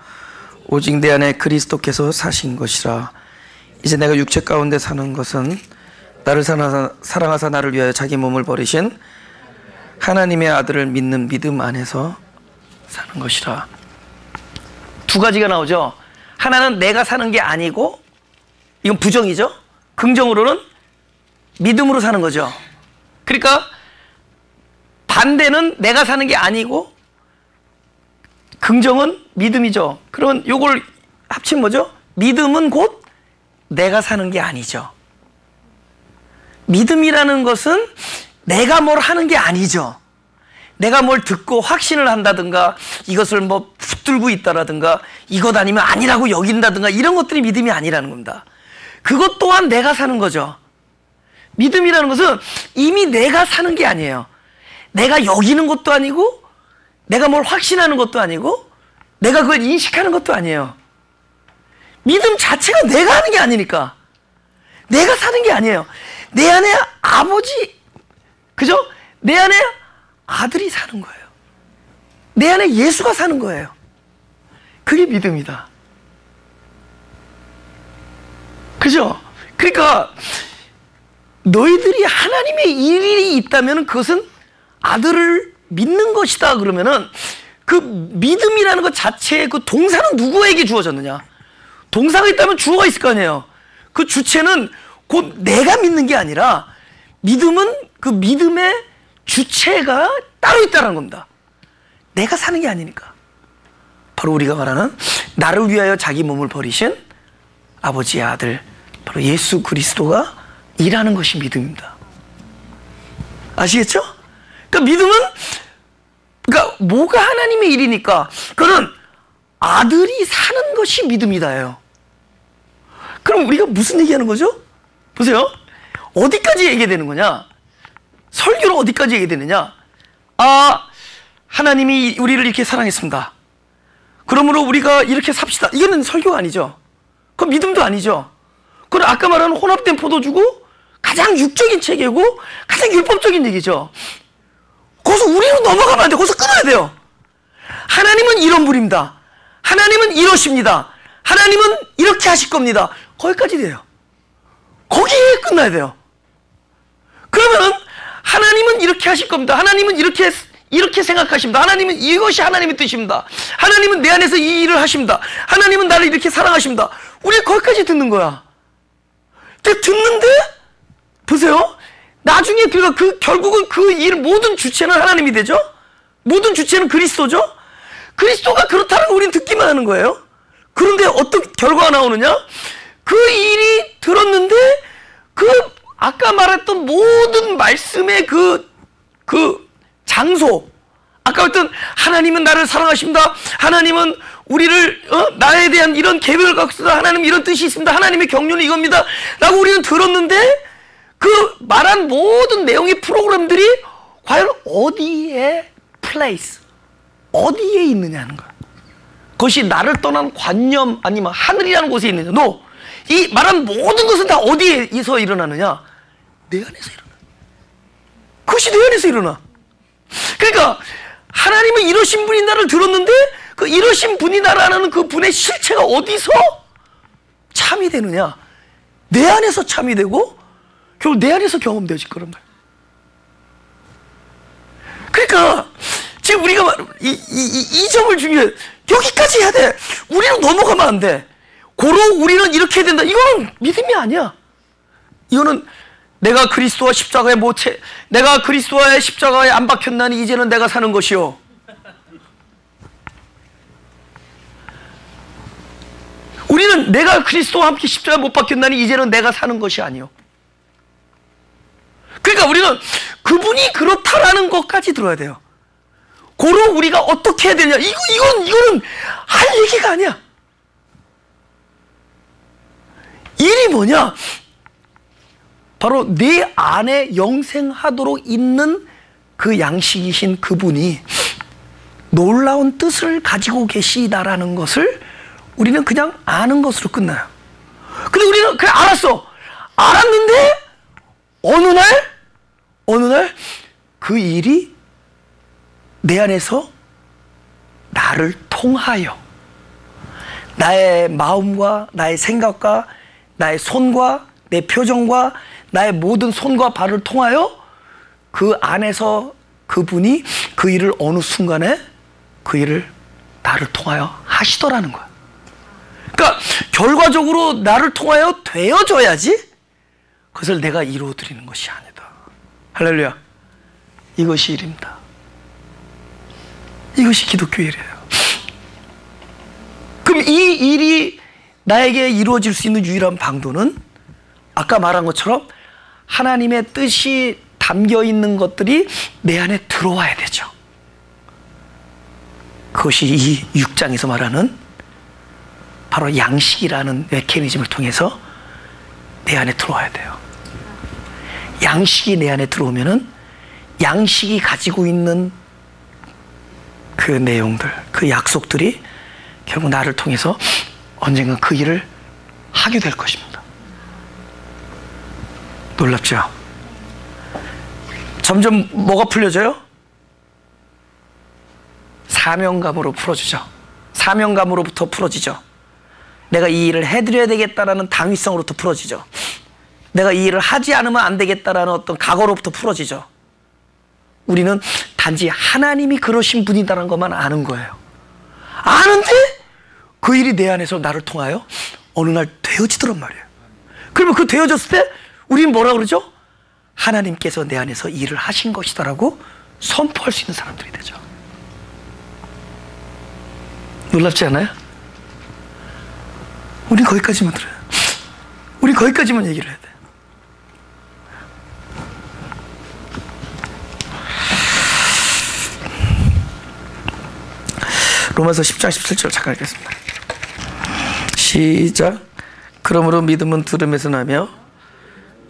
오직 내 안에 그리스도께서 사신 것이라. 이제 내가 육체 가운데 사는 것은 나를 사랑하사 나를 위하여 자기 몸을 버리신 하나님의 아들을 믿는 믿음 안에서 사는 것이라. 두 가지가 나오죠. 하나는 내가 사는 게 아니고, 이건 부정이죠. 긍정으로는 믿음으로 사는 거죠. 그러니까 반대는 내가 사는 게 아니고 긍정은 믿음이죠. 그러면 요걸 합치면 뭐죠? 믿음은 곧 내가 사는 게 아니죠. 믿음이라는 것은 내가 뭘 하는 게 아니죠. 내가 뭘 듣고 확신을 한다든가 이것을 뭐 붙들고 있다라든가 이것 아니면 아니라고 여긴다든가 이런 것들이 믿음이 아니라는 겁니다. 그것 또한 내가 사는 거죠. 믿음이라는 것은 이미 내가 사는 게 아니에요. 내가 여기는 것도 아니고 내가 뭘 확신하는 것도 아니고 내가 그걸 인식하는 것도 아니에요. 믿음 자체가 내가 하는 게 아니니까. 내가 사는 게 아니에요. 내 안에 아버지, 그죠? 내 안에 아들이 사는 거예요. 내 안에 예수가 사는 거예요. 그게 믿음이다. 그죠? 그러니까 너희들이 하나님의 일이 있다면 그것은 아들을 믿는 것이다 그러면은 그 믿음이라는 것 자체의 그 동사는 누구에게 주어졌느냐? 동사가 있다면 주어가 있을 거 아니에요. 그 주체는 곧 내가 믿는 게 아니라 믿음은 그 믿음의 주체가 따로 있다는 겁니다. 내가 사는 게 아니니까. 바로 우리가 말하는 나를 위하여 자기 몸을 버리신 아버지의 아들, 바로 예수 그리스도가 일하는 것이 믿음입니다. 아시겠죠? 그러니까 믿음은, 그러니까 뭐가 하나님의 일이니까 그거는 아들이 사는 것이 믿음이다예요. 그럼 우리가 무슨 얘기하는 거죠? 보세요. 어디까지 얘기되는 거냐? 설교는 어디까지 얘기되느냐? 아, 하나님이 우리를 이렇게 사랑했습니다. 그러므로 우리가 이렇게 삽시다. 이거는 설교가 아니죠. 그건 믿음도 아니죠. 그건 아까 말하는 혼합된 포도주고 가장 육적인 체계고 가장 율법적인 얘기죠. 거기서 우리로 넘어가면 안 돼. 거기서 끊어야 돼요. 하나님은 이런 분입니다. 하나님은 이러십니다. 하나님은 이렇게 하실 겁니다. 거기까지 돼요. 거기에 끝나야 돼요. 그러면 하나님은 이렇게 하실 겁니다. 하나님은 이렇게 생각하십니다. 하나님은 이것이 하나님의 뜻입니다. 하나님은 내 안에서 이 일을 하십니다. 하나님은 나를 이렇게 사랑하십니다. 우리 거기까지 듣는 거야. 근데 듣는데 보세요. 나중에 결국은 그 일 모든 주체는 하나님이 되죠. 모든 주체는 그리스도죠. 그리스도가 그렇다는 걸 우리는 듣기만 하는 거예요. 그런데 어떤 결과가 나오느냐? 그 일이 들었는데 그 아까 말했던 모든 말씀의 그 장소, 아까 했던 하나님은 나를 사랑하십니다. 하나님은 우리를 나에 대한 이런 계획을 갖고 있습니다. 하나님 이런 뜻이 있습니다. 하나님의 경륜은 이겁니다. 라고 우리는 들었는데 그 말한 모든 내용의 프로그램들이 과연 어디에 어디에 있느냐는 거야. 그것이 나를 떠난 관념 아니면 하늘이라는 곳에 있느냐. 이 말한 모든 것은 다 어디에서 일어나느냐? 내 안에서 일어나. 그것이 내 안에서 일어나. 그러니까 하나님은 이러신 분이 나를 들었는데 그 이러신 분이 나라는 그 분의 실체가 어디서 참이 되느냐? 내 안에서 참이 되고 결국 내 안에서 경험되어질 거란 말이에요. 그러니까 지금 우리가 이 점을 중요해. 여기까지 해야 돼. 우리는 넘어가면 안 돼. 고로 우리는 이렇게 해야 된다. 이거는 믿음이 아니야. 이거는 내가 그리스도와 십자가에 내가 그리스도와의 십자가에 안 박혔나니 이제는 내가 사는 것이요. 우리는 내가 그리스도와 함께 십자가에 못 박혔나니 이제는 내가 사는 것이 아니요. 그러니까 우리는 그분이 그렇다라는 것까지 들어야 돼요. 고로 우리가 어떻게 해야 되냐. 이거는 할 얘기가 아니야. 일이 뭐냐? 바로 내 안에 영생하도록 있는 그 양식이신 그분이 놀라운 뜻을 가지고 계시다라는 것을 우리는 그냥 아는 것으로 끝나요. 근데 우리는 그냥 알았어. 알았는데 어느 날 그 일이 내 안에서 나를 통하여 나의 마음과 나의 생각과 나의 손과 내 표정과 나의 모든 손과 발을 통하여 그 안에서 그분이 그 일을 어느 순간에 그 일을 나를 통하여 하시더라는 거야. 그러니까 결과적으로 나를 통하여 되어져야지 그것을 내가 이루어드리는 것이 아니다. 할렐루야. 이것이 일입니다. 이것이 기독교 일이에요. 그럼 이 일이 나에게 이루어질 수 있는 유일한 방도는 아까 말한 것처럼 하나님의 뜻이 담겨 있는 것들이 내 안에 들어와야 되죠. 그것이 이 6장에서 말하는 바로 양식이라는 메커니즘을 통해서 내 안에 들어와야 돼요. 양식이 내 안에 들어오면은 양식이 가지고 있는 그 내용들, 그 약속들이 결국 나를 통해서 언젠가 그 일을 하게 될 것입니다. 놀랍죠? 점점 뭐가 풀려져요? 사명감으로 풀어주죠. 사명감으로부터 풀어지죠. 내가 이 일을 해드려야 되겠다라는 당위성으로부터 풀어지죠. 내가 이 일을 하지 않으면 안 되겠다라는 어떤 각오로부터 풀어지죠. 우리는 단지 하나님이 그러신 분이다라는 것만 아는 거예요. 아는데 그 일이 내 안에서 나를 통하여 어느 날 되어지더란 말이에요. 그러면 그 되어졌을 때 우리는 뭐라 그러죠? 하나님께서 내 안에서 일을 하신 것이다라고 선포할 수 있는 사람들이 되죠. 놀랍지 않아요? 우린 거기까지만 들어요. 우린 거기까지만 얘기를 해야 돼. 로마서 10장 17절 잠깐 읽겠습니다. 시작. 그러므로 믿음은 들음에서 나며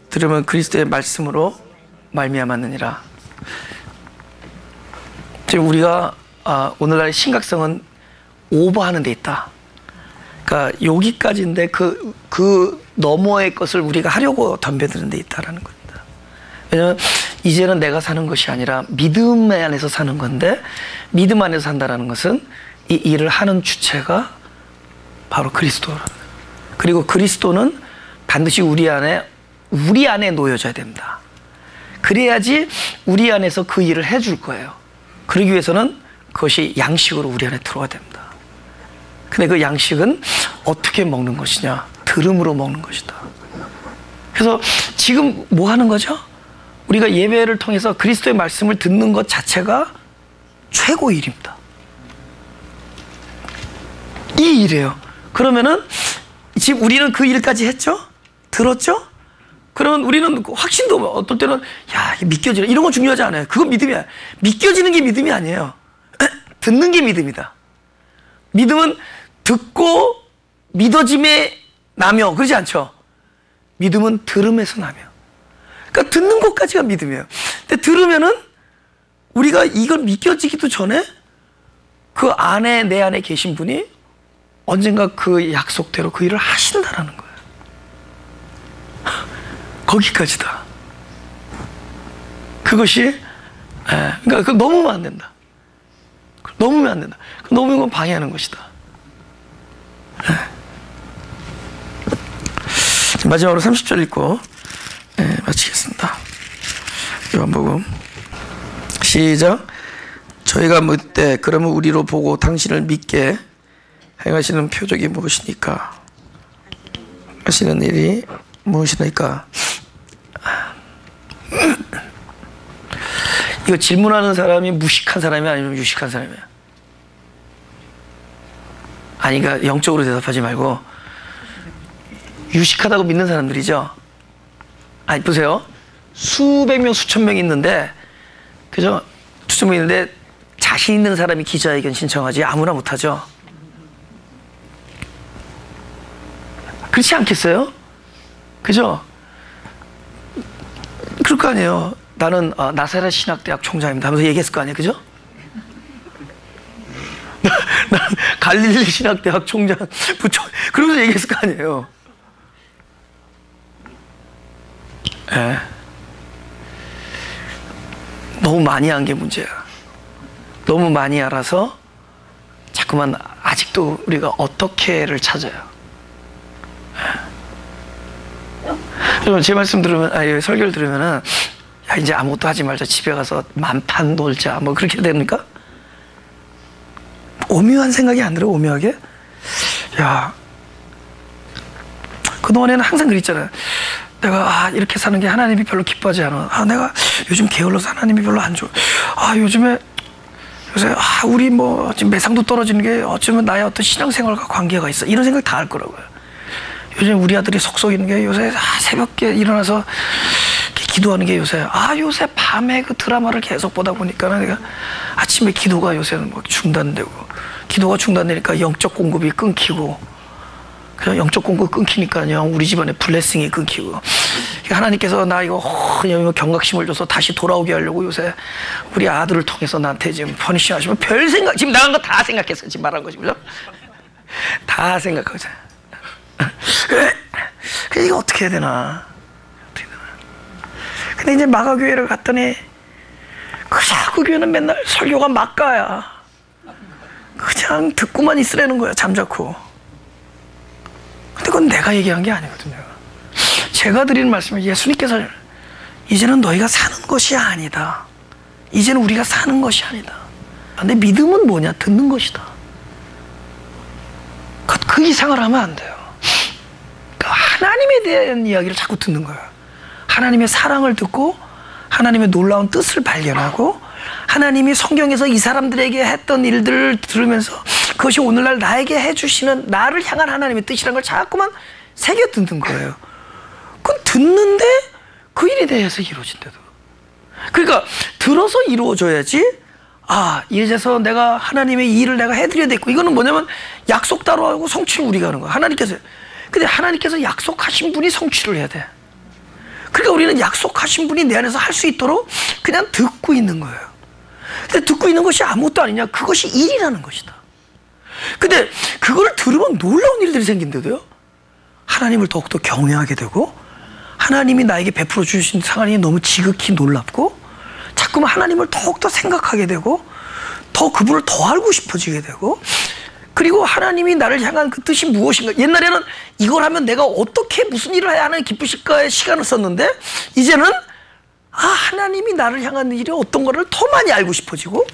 들음은 그리스도의 말씀으로 말미암았느니라. 지금 우리가 오늘날의 심각성은 오버하는 데 있다. 그러니까 여기까지인데 그 너머의 것을 우리가 하려고 덤벼드는 데 있다라는 겁니다. 왜냐하면 이제는 내가 사는 것이 아니라 믿음 안에서 사는 건데 믿음 안에서 산다라는 것은 이 일을 하는 주체가 바로 그리스도라는 거예요. 그리고 그리스도는 반드시 우리 안에 놓여져야 됩니다. 그래야지 우리 안에서 그 일을 해줄 거예요. 그러기 위해서는 그것이 양식으로 우리 안에 들어와야 됩니다. 근데 그 양식은 어떻게 먹는 것이냐? 들음으로 먹는 것이다. 그래서 지금 뭐 하는 거죠? 우리가 예배를 통해서 그리스도의 말씀을 듣는 것 자체가 최고 일입니다. 이 일이에요. 그러면은 지금 우리는 그 일까지 했죠? 들었죠? 그러면 우리는 확신도 어떨 때는 야, 이게 믿겨지네. 이런 건 중요하지 않아요. 그건 믿음이야. 믿겨지는 게 믿음이 아니에요. 듣는 게 믿음이다. 믿음은 듣고 믿어짐에 나며 그러지 않죠? 믿음은 들음에서 나며. 그러니까 듣는 것까지가 믿음이에요. 근데 들으면은 우리가 이걸 믿겨지기도 전에 그 안에 내 안에 계신 분이 언젠가 그 약속대로 그 일을 하신다라는 거예요. 그것이, 그러니까 그 넘으면 안 된다. 넘으면 안 된다. 넘으면 건 방해하는 것이다. 마지막으로 30절 읽고 마치겠습니다. 요한복음 시작. 저희가 묻되 그러면 우리로 보고 당신을 믿게 행하시는 표적이 무엇이니까? 하시는 일이 무엇이니까? 이거 질문하는 사람이 무식한 사람이 아니면 유식한 사람이야? 아니, 그러니까 영적으로 대답하지 말고 유식하다고 믿는 사람들이죠. 아니, 보세요. 수백 명, 수천 명 있는데, 그죠? 수천 명 있는데 자신 있는 사람이 기자회견 신청하지 아무나 못하죠. 그렇지 않겠어요? 그죠? 그럴 거 아니에요. 나는 나사렛 신학대학 총장입니다 하면서 얘기했을 거 아니에요. 그죠? 난 갈릴리 신학대학 총장, 부총, 그러면서 얘기했을 거 아니에요. 예. 너무 많이 한 게 문제야. 너무 많이 알아서 자꾸만 아직도 우리가 어떻게를 찾아요. 예. 제 말씀 들으면, 설교를 들으면은, 야, 이제 아무것도 하지 말자. 집에 가서 만판 놀자. 뭐 그렇게 됩니까? 오묘한 생각이 안 들어, 오묘하게? 야, 그동안에는 항상 그랬잖아요. 내가 이렇게 사는 게 하나님이 별로 기뻐하지 않아. 내가 요즘 게을러서 하나님이 별로 안 좋아. 요새 우리 뭐 지금 매상도 떨어지는 게 어쩌면 나의 어떤 신앙생활과 관계가 있어. 이런 생각 다 할 거라고요. 요즘 우리 아들이 속속 있는 게 요새 새벽에 일어나서 기도하는 게 요새 밤에 그 드라마를 계속 보다 보니까 내가 아침에 기도가 요새는 뭐 중단되고, 기도가 중단되니까 영적 공급이 끊기고, 그냥 영적 공급 끊기니까요 우리 집안에 블레싱이 끊기고, 하나님께서 나 이거 경각심을 줘서 다시 돌아오게 하려고 요새 우리 아들을 통해서 나한테 지금 퍼니시 하시면 별 생각, 지금 나간 거 다 생각했어요. 지금 말한 거지, 그죠? 다 생각하죠. 그래 이거 어떻게 해야 되나? 근데 이제 마가교회를 갔더니 그 교회는 맨날 설교가 막가야. 그냥 듣고만 있으라는 거야, 잠자코. 근데 그건 내가 얘기한 게 아니거든요. 제가 드리는 말씀은 예수님께서 이제는 너희가 사는 것이 아니다. 이제는 우리가 사는 것이 아니다. 근데 믿음은 뭐냐? 듣는 것이다. 그 이상을 하면 안 돼요. 하나님에 대한 이야기를 자꾸 듣는 거예요. 하나님의 사랑을 듣고 하나님의 놀라운 뜻을 발견하고 하나님이 성경에서 이 사람들에게 했던 일들을 들으면서 그것이 오늘날 나에게 해주시는 나를 향한 하나님의 뜻이라는 걸 자꾸만 새겨 듣는 거예요. 그건 듣는데 그 일에 대해서 이루어진대도. 그러니까 들어서 이루어져야지. 이제서 내가 하나님의 이 일을 내가 해드려야 되고, 이거는 뭐냐면 약속 따로 하고 성취를 우리가 하는 거야. 하나님께서. 근데 하나님께서 약속하신 분이 성취를 해야 돼. 그러니까 우리는 약속하신 분이 내 안에서 할 수 있도록 그냥 듣고 있는 거예요. 근데 듣고 있는 것이 아무것도 아니냐? 그것이 일이라는 것이다. 근데 그걸 들으면 놀라운 일들이 생긴대도요. 하나님을 더욱더 경외하게 되고, 하나님이 나에게 베풀어 주신 상황이 너무 지극히 놀랍고, 자꾸만 하나님을 더욱더 생각하게 되고, 더 그분을 더 알고 싶어지게 되고, 그리고 하나님이 나를 향한 그 뜻이 무엇인가. 옛날에는 이걸 하면 내가 어떻게 무슨 일을 해야 하나님 기쁘실까에 시간을 썼는데, 이제는 하나님이 나를 향한 일이 어떤 거를 더 많이 알고 싶어지고,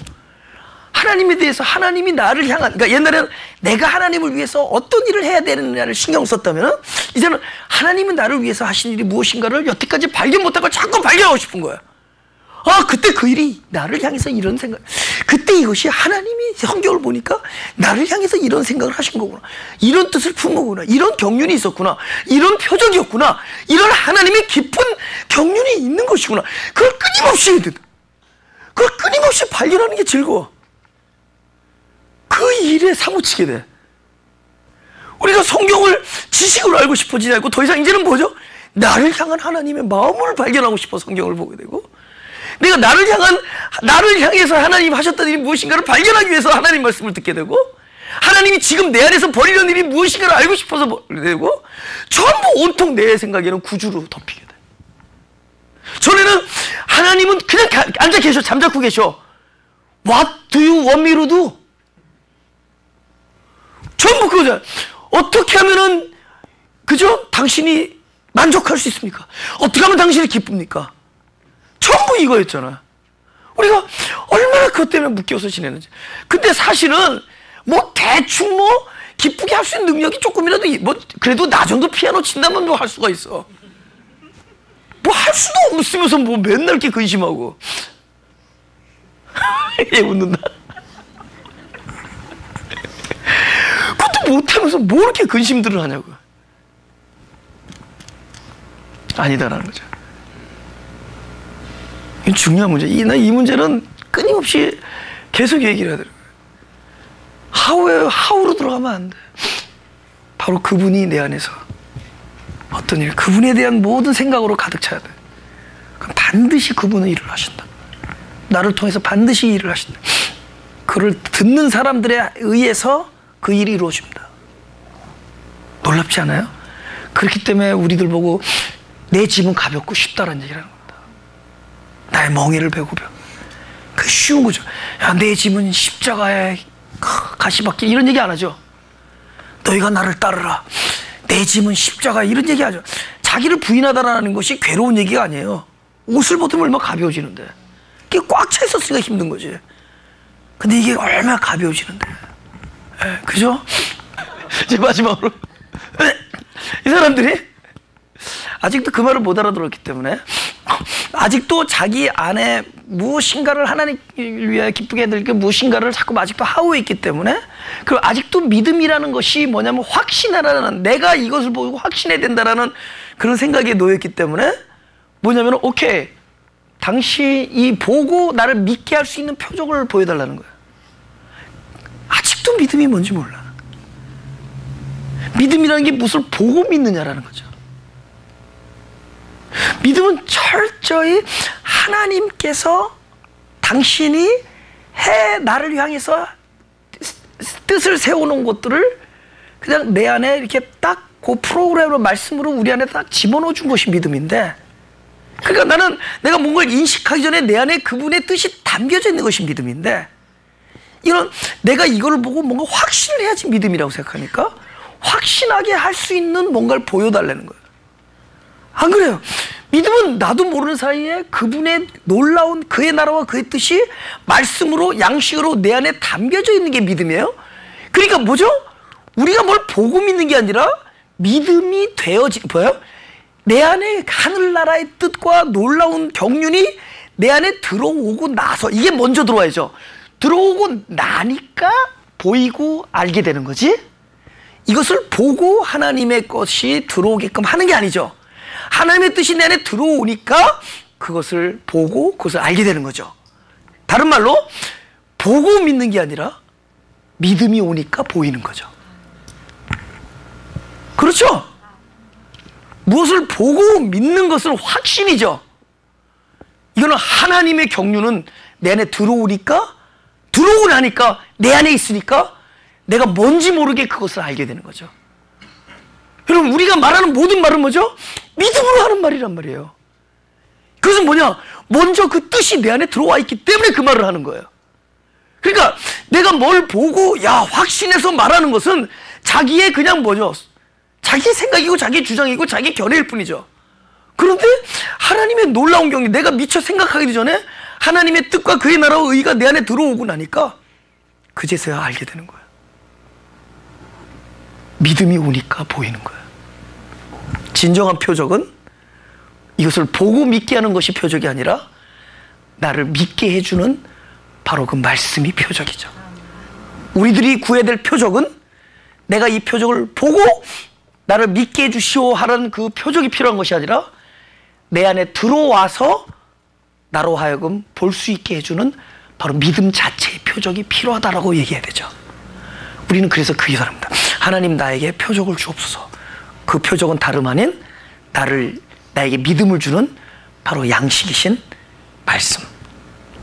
하나님에 대해서 하나님이 나를 향한, 그러니까 옛날에는 내가 하나님을 위해서 어떤 일을 해야 되느냐를 신경 썼다면, 이제는 하나님은 나를 위해서 하신 일이 무엇인가를 여태까지 발견 못한 걸 자꾸 발견하고 싶은 거야. 그때 그 일이 나를 향해서 이런 생각, 그때 이것이 하나님이 성경을 보니까 나를 향해서 이런 생각을 하신 거구나, 이런 뜻을 푼 거구나, 이런 경륜이 있었구나, 이런 표적이었구나, 이런 하나님의 깊은 경륜이 있는 것이구나. 그걸 끊임없이 해야 된다. 그걸 끊임없이 발견하는 게 즐거워. 그 일에 사무치게 돼. 우리가 성경을 지식으로 알고 싶어지지 않고 더 이상 이제는 뭐죠? 나를 향한 하나님의 마음을 발견하고 싶어 성경을 보게 되고, 내가 나를 향해서 하나님 하셨던 일이 무엇인가를 발견하기 위해서 하나님 말씀을 듣게 되고, 하나님이 지금 내 안에서 벌이는 일이 무엇인가를 알고 싶어서 벌이게 되고, 전부 온통 내 생각에는 구주로 덮이게 돼. 전에는 하나님은 그냥 앉아 계셔. 잠자코 계셔. What do you want me to do? 전부 그거잖아. 어떻게 하면은 그죠? 당신이 만족할 수 있습니까? 어떻게 하면 당신이 기쁩니까? 전부 이거였잖아. 우리가 얼마나 그것 때문에 묶여서 지내는지. 근데 사실은 뭐 대충 뭐 기쁘게 할 수 있는 능력이 조금이라도 뭐 그래도 나 정도 피아노 친다면 뭐 할 수가 있어. 뭐 할 수도 없으면서 뭐 맨날 이렇게 근심하고. 얘 웃는다. 그것도 못하면서 뭐 이렇게 근심들을 하냐고. 아니다라는 거죠. 이 중요한 문제. 이 문제는 끊임없이 계속 얘기를 해야 돼요. 하우로 들어가면 안 돼. 바로 그분이 내 안에서 어떤 일, 그분에 대한 모든 생각으로 가득 차야 돼. 그럼 반드시 그분은 일을 하신다. 나를 통해서 반드시 일을 하신다. 그를 듣는 사람들에 의해서 그 일이 이루어집니다. 놀랍지 않아요? 그렇기 때문에 우리들 보고 내 짐은 가볍고 쉽다라는 얘기를 하는 겁니다. 나의 멍에를 베고 벼. 그 쉬운 거죠. 야, 내 짐은 십자가에 가시밭길 이런 얘기 안 하죠. 너희가 나를 따르라. 내 짐은 십자가 이런 얘기 하죠. 자기를 부인하다라는 것이 괴로운 얘기가 아니에요. 옷을 벗으면 얼마나 가벼워지는데. 이게 꽉 차 있었으니까 힘든 거지. 근데 이게 얼마나 가벼워지는데. 예, 그죠? 이제 마지막으로 이 사람들이 아직도 그 말을 못 알아들었기 때문에 아직도 자기 안에 무엇인가를 하나님을 위해 기쁘게 해드릴 게 무엇인가를 자꾸 아직도 하고에 있기 때문에 그리고 아직도 믿음이라는 것이 뭐냐면 확신하라는 내가 이것을 보고 확신해야 된다라는 그런 생각에 놓여있기 때문에 뭐냐면 오케이 당신이 보고 나를 믿게 할 수 있는 표적을 보여달라는 거예요. 아직도 믿음이 뭔지 몰라. 믿음이라는 게 무엇을 보고 믿느냐라는 거죠. 믿음은 철저히 하나님께서 당신이 나를 향해서 뜻을 세워놓은 것들을 그냥 내 안에 이렇게 딱 그 프로그램으로 말씀으로 우리 안에 딱 집어넣어 준 것이 믿음인데 그러니까 나는 내가 뭔가를 인식하기 전에 내 안에 그분의 뜻이 담겨져 있는 것이 믿음인데 이런 내가 이걸 보고 뭔가 확신을 해야지 믿음이라고 생각하니까 확신하게 할 수 있는 뭔가를 보여달라는 거예요. 안 그래요? 믿음은 나도 모르는 사이에 그분의 놀라운 그의 나라와 그의 뜻이 말씀으로 양식으로 내 안에 담겨져 있는 게 믿음이에요. 그러니까 뭐죠? 우리가 뭘 보고 믿는 게 아니라 믿음이 뭐예요? 내 안에 하늘나라의 뜻과 놀라운 경륜이 내 안에 들어오고 나서 이게 먼저 들어와야죠. 들어오고 나니까 보이고 알게 되는 거지. 이것을 보고 하나님의 것이 들어오게끔 하는 게 아니죠. 하나님의 뜻이 내 안에 들어오니까 그것을 보고 그것을 알게 되는 거죠. 다른 말로 보고 믿는 게 아니라 믿음이 오니까 보이는 거죠. 그렇죠? 무엇을 보고 믿는 것은 확신이죠. 이거는 하나님의 경륜은 내 안에 들어오니까 들어오고 나니까 내 안에 있으니까 내가 뭔지 모르게 그것을 알게 되는 거죠. 여러분 우리가 말하는 모든 말은 뭐죠? 믿음으로 하는 말이란 말이에요. 그것은 뭐냐? 먼저 그 뜻이 내 안에 들어와 있기 때문에 그 말을 하는 거예요. 그러니까 내가 뭘 보고 야 확신해서 말하는 것은 자기의 그냥 뭐죠? 자기 생각이고 자기 주장이고 자기 견해일 뿐이죠. 그런데 하나님의 놀라운 경륜 내가 미처 생각하기 전에 하나님의 뜻과 그의 나라와 의가 내 안에 들어오고 나니까 그제서야 알게 되는 거예요. 믿음이 오니까 보이는 거예요. 진정한 표적은 이것을 보고 믿게 하는 것이 표적이 아니라 나를 믿게 해주는 바로 그 말씀이 표적이죠. 우리들이 구해야 될 표적은 내가 이 표적을 보고 나를 믿게 해주시오 하는 그 표적이 필요한 것이 아니라 내 안에 들어와서 나로 하여금 볼 수 있게 해주는 바로 믿음 자체의 표적이 필요하다라고 얘기해야 되죠. 우리는 그래서 그 기도합니다. 하나님 나에게 표적을 주옵소서. 그 표적은 다름 아닌 나에게 믿음을 주는 바로 양식이신 말씀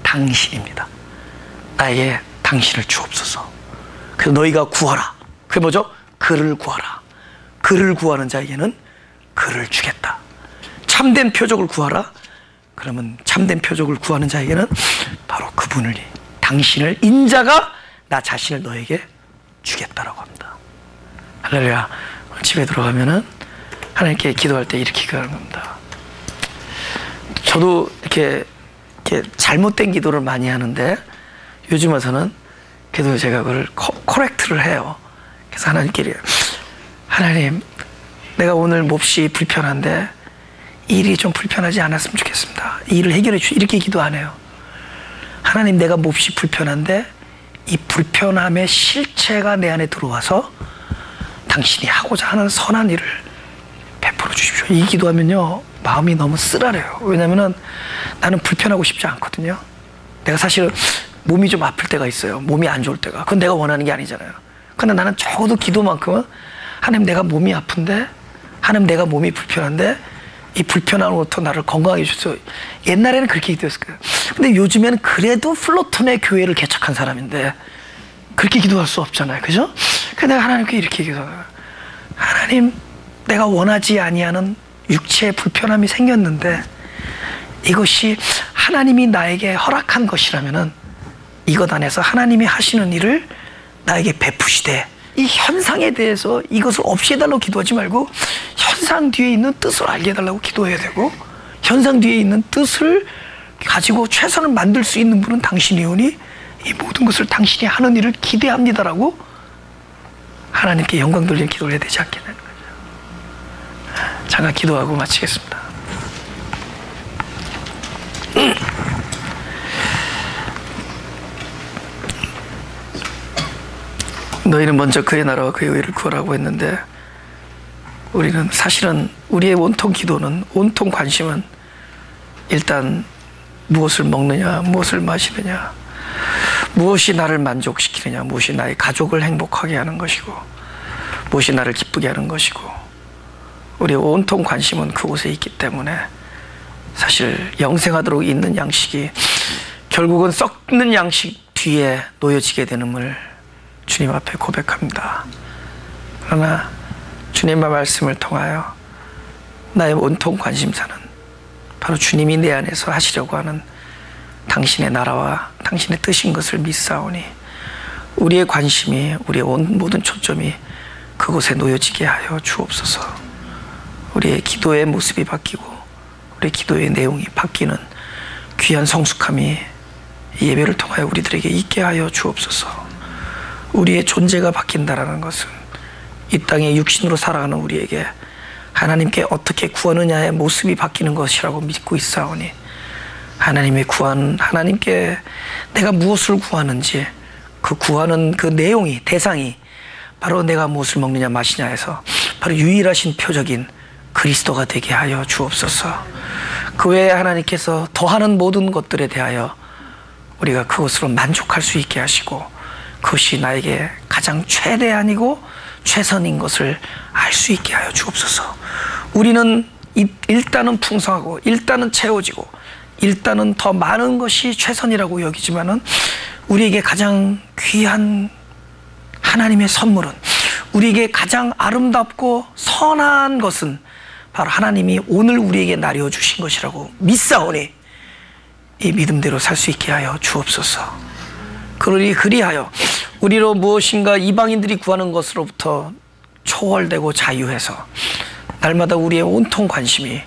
당신입니다. 나에게 당신을 주옵소서. 그래서 너희가 구하라. 그게 뭐죠? 그를 구하라. 그를 구하는 자에게는 그를 주겠다. 참된 표적을 구하라. 그러면 참된 표적을 구하는 자에게는 바로 그분을, 당신을, 인자가 나 자신을 너에게 주겠다라고 합니다. 할렐루야. 집에 들어가면은 하나님께 기도할 때 이렇게 기도하는 겁니다. 저도 이렇게 잘못된 기도를 많이 하는데 요즘 와서는 그래도 제가 그걸 코렉트를 해요. 그래서 하나님께, 하나님, 내가 오늘 몹시 불편한데 일이 좀 불편하지 않았으면 좋겠습니다. 이 일을 해결해 주시오. 이렇게 기도 안 해요. 하나님, 내가 몹시 불편한데 이 불편함의 실체가 내 안에 들어와서 당신이 하고자 하는 선한 일을 베풀어 주십시오. 이 기도하면요, 마음이 너무 쓰라려요. 왜냐면은 나는 불편하고 싶지 않거든요. 내가 사실은 몸이 좀 아플 때가 있어요. 몸이 안 좋을 때가. 그건 내가 원하는 게 아니잖아요. 근데 나는 적어도 기도만큼은 하나님, 내가 몸이 아픈데, 하나님, 내가 몸이 불편한데 이 불편함으로부터 나를 건강하게 해주세요. 옛날에는 그렇게 기도했을 거예요. 근데 요즘에는 그래도 플로톤의 교회를 개척한 사람인데 그렇게 기도할 수 없잖아요. 그죠? 그래서 내가 하나님께 이렇게 기도해요. 하나님, 내가 원하지 아니하는 육체의 불편함이 생겼는데 이것이 하나님이 나에게 허락한 것이라면은 이것 안에서 하나님이 하시는 일을 나에게 베푸시되, 이 현상에 대해서 이것을 없애달라고 기도하지 말고 현상 뒤에 있는 뜻을 알게 해달라고 기도해야 되고, 현상 뒤에 있는 뜻을 가지고 최선을 만들 수 있는 분은 당신이오니 이 모든 것을 당신이 하는 일을 기대합니다라고 하나님께 영광 돌리는 기도를 해야 되지 않겠냐는 거죠. 잠깐 기도하고 마치겠습니다. 너희는 먼저 그의 나라와 그의 의를 구하라고 했는데, 우리는 사실은 우리의 온통 기도는, 온통 관심은 일단 무엇을 먹느냐, 무엇을 마시느냐, 무엇이 나를 만족시키느냐, 무엇이 나의 가족을 행복하게 하는 것이고, 무엇이 나를 기쁘게 하는 것이고, 우리의 온통 관심은 그곳에 있기 때문에 사실 영생하도록 있는 양식이 결국은 썩는 양식 뒤에 놓여지게 되는을 주님 앞에 고백합니다. 그러나 주님의 말씀을 통하여 나의 온통 관심사는 바로 주님이 내 안에서 하시려고 하는 당신의 나라와 당신의 뜻인 것을 믿사오니 우리의 관심이, 우리의 모든 초점이 그곳에 놓여지게 하여 주옵소서. 우리의 기도의 모습이 바뀌고 우리의 기도의 내용이 바뀌는 귀한 성숙함이 이 예배를 통하여 우리들에게 있게 하여 주옵소서. 우리의 존재가 바뀐다라는 것은 이 땅에 육신으로 살아가는 우리에게 하나님께 어떻게 구하느냐의 모습이 바뀌는 것이라고 믿고 있사오니, 하나님께 내가 무엇을 구하는지 그 구하는 그 내용이, 대상이 바로 내가 무엇을 먹느냐 마시냐 해서 바로 유일하신 표적인 그리스도가 되게 하여 주옵소서. 그 외에 하나님께서 더하는 모든 것들에 대하여 우리가 그것으로 만족할 수 있게 하시고, 그것이 나에게 가장 최대한이고 최선인 것을 알 수 있게 하여 주옵소서. 우리는 일단은 풍성하고 일단은 채워지고 일단은 더 많은 것이 최선이라고 여기지만은 우리에게 가장 귀한 하나님의 선물은, 우리에게 가장 아름답고 선한 것은 바로 하나님이 오늘 우리에게 나려 주신 것이라고 믿사오니 이 믿음대로 살 수 있게 하여 주옵소서. 그리하여 우리로 무엇인가 이방인들이 구하는 것으로부터 초월되고 자유해서 날마다 우리의 온통 관심이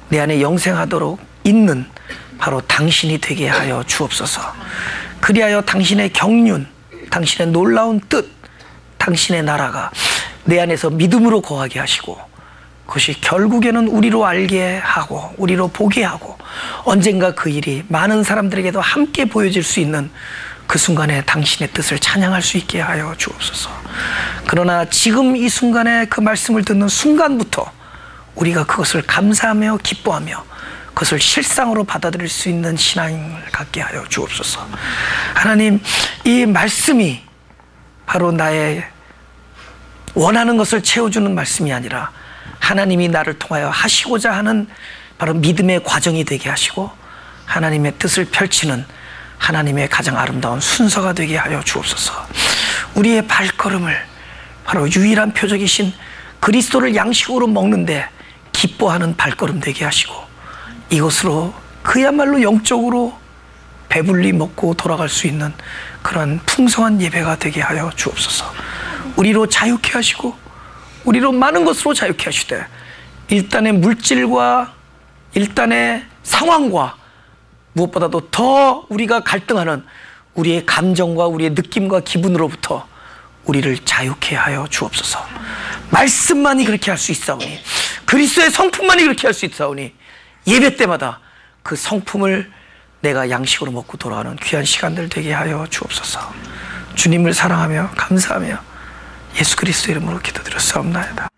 내 안에 영생하도록 있는 바로 당신이 되게 하여 주옵소서. 그리하여 당신의 경륜, 당신의 놀라운 뜻, 당신의 나라가 내 안에서 믿음으로 거하게 하시고, 그것이 결국에는 우리로 알게 하고 우리로 보게 하고 언젠가 그 일이 많은 사람들에게도 함께 보여질 수 있는 그 순간에 당신의 뜻을 찬양할 수 있게 하여 주옵소서. 그러나 지금 이 순간에 그 말씀을 듣는 순간부터 우리가 그것을 감사하며 기뻐하며 그것을 실상으로 받아들일 수 있는 신앙을 갖게 하여 주옵소서. 하나님, 이 말씀이 바로 나의 원하는 것을 채워주는 말씀이 아니라 하나님이 나를 통하여 하시고자 하는 바로 믿음의 과정이 되게 하시고 하나님의 뜻을 펼치는 하나님의 가장 아름다운 순서가 되게 하여 주옵소서. 우리의 발걸음을 바로 유일한 표적이신 그리스도를 양식으로 먹는데 기뻐하는 발걸음 되게 하시고, 이것으로 그야말로 영적으로 배불리 먹고 돌아갈 수 있는 그런 풍성한 예배가 되게 하여 주옵소서. 우리로 자유케 하시고 우리로 많은 것으로 자유케 하시되 일단의 물질과 일단의 상황과 무엇보다도 더 우리가 갈등하는 우리의 감정과 우리의 느낌과 기분으로부터 우리를 자유케 하여 주옵소서. 말씀만이 그렇게 할 수 있사오니, 그리스도의 성품만이 그렇게 할 수 있사오니, 예배 때마다 그 성품을 내가 양식으로 먹고 돌아가는 귀한 시간들 되게 하여 주옵소서. 주님을 사랑하며 감사하며 예수 그리스도 이름으로 기도드렸사옵나이다.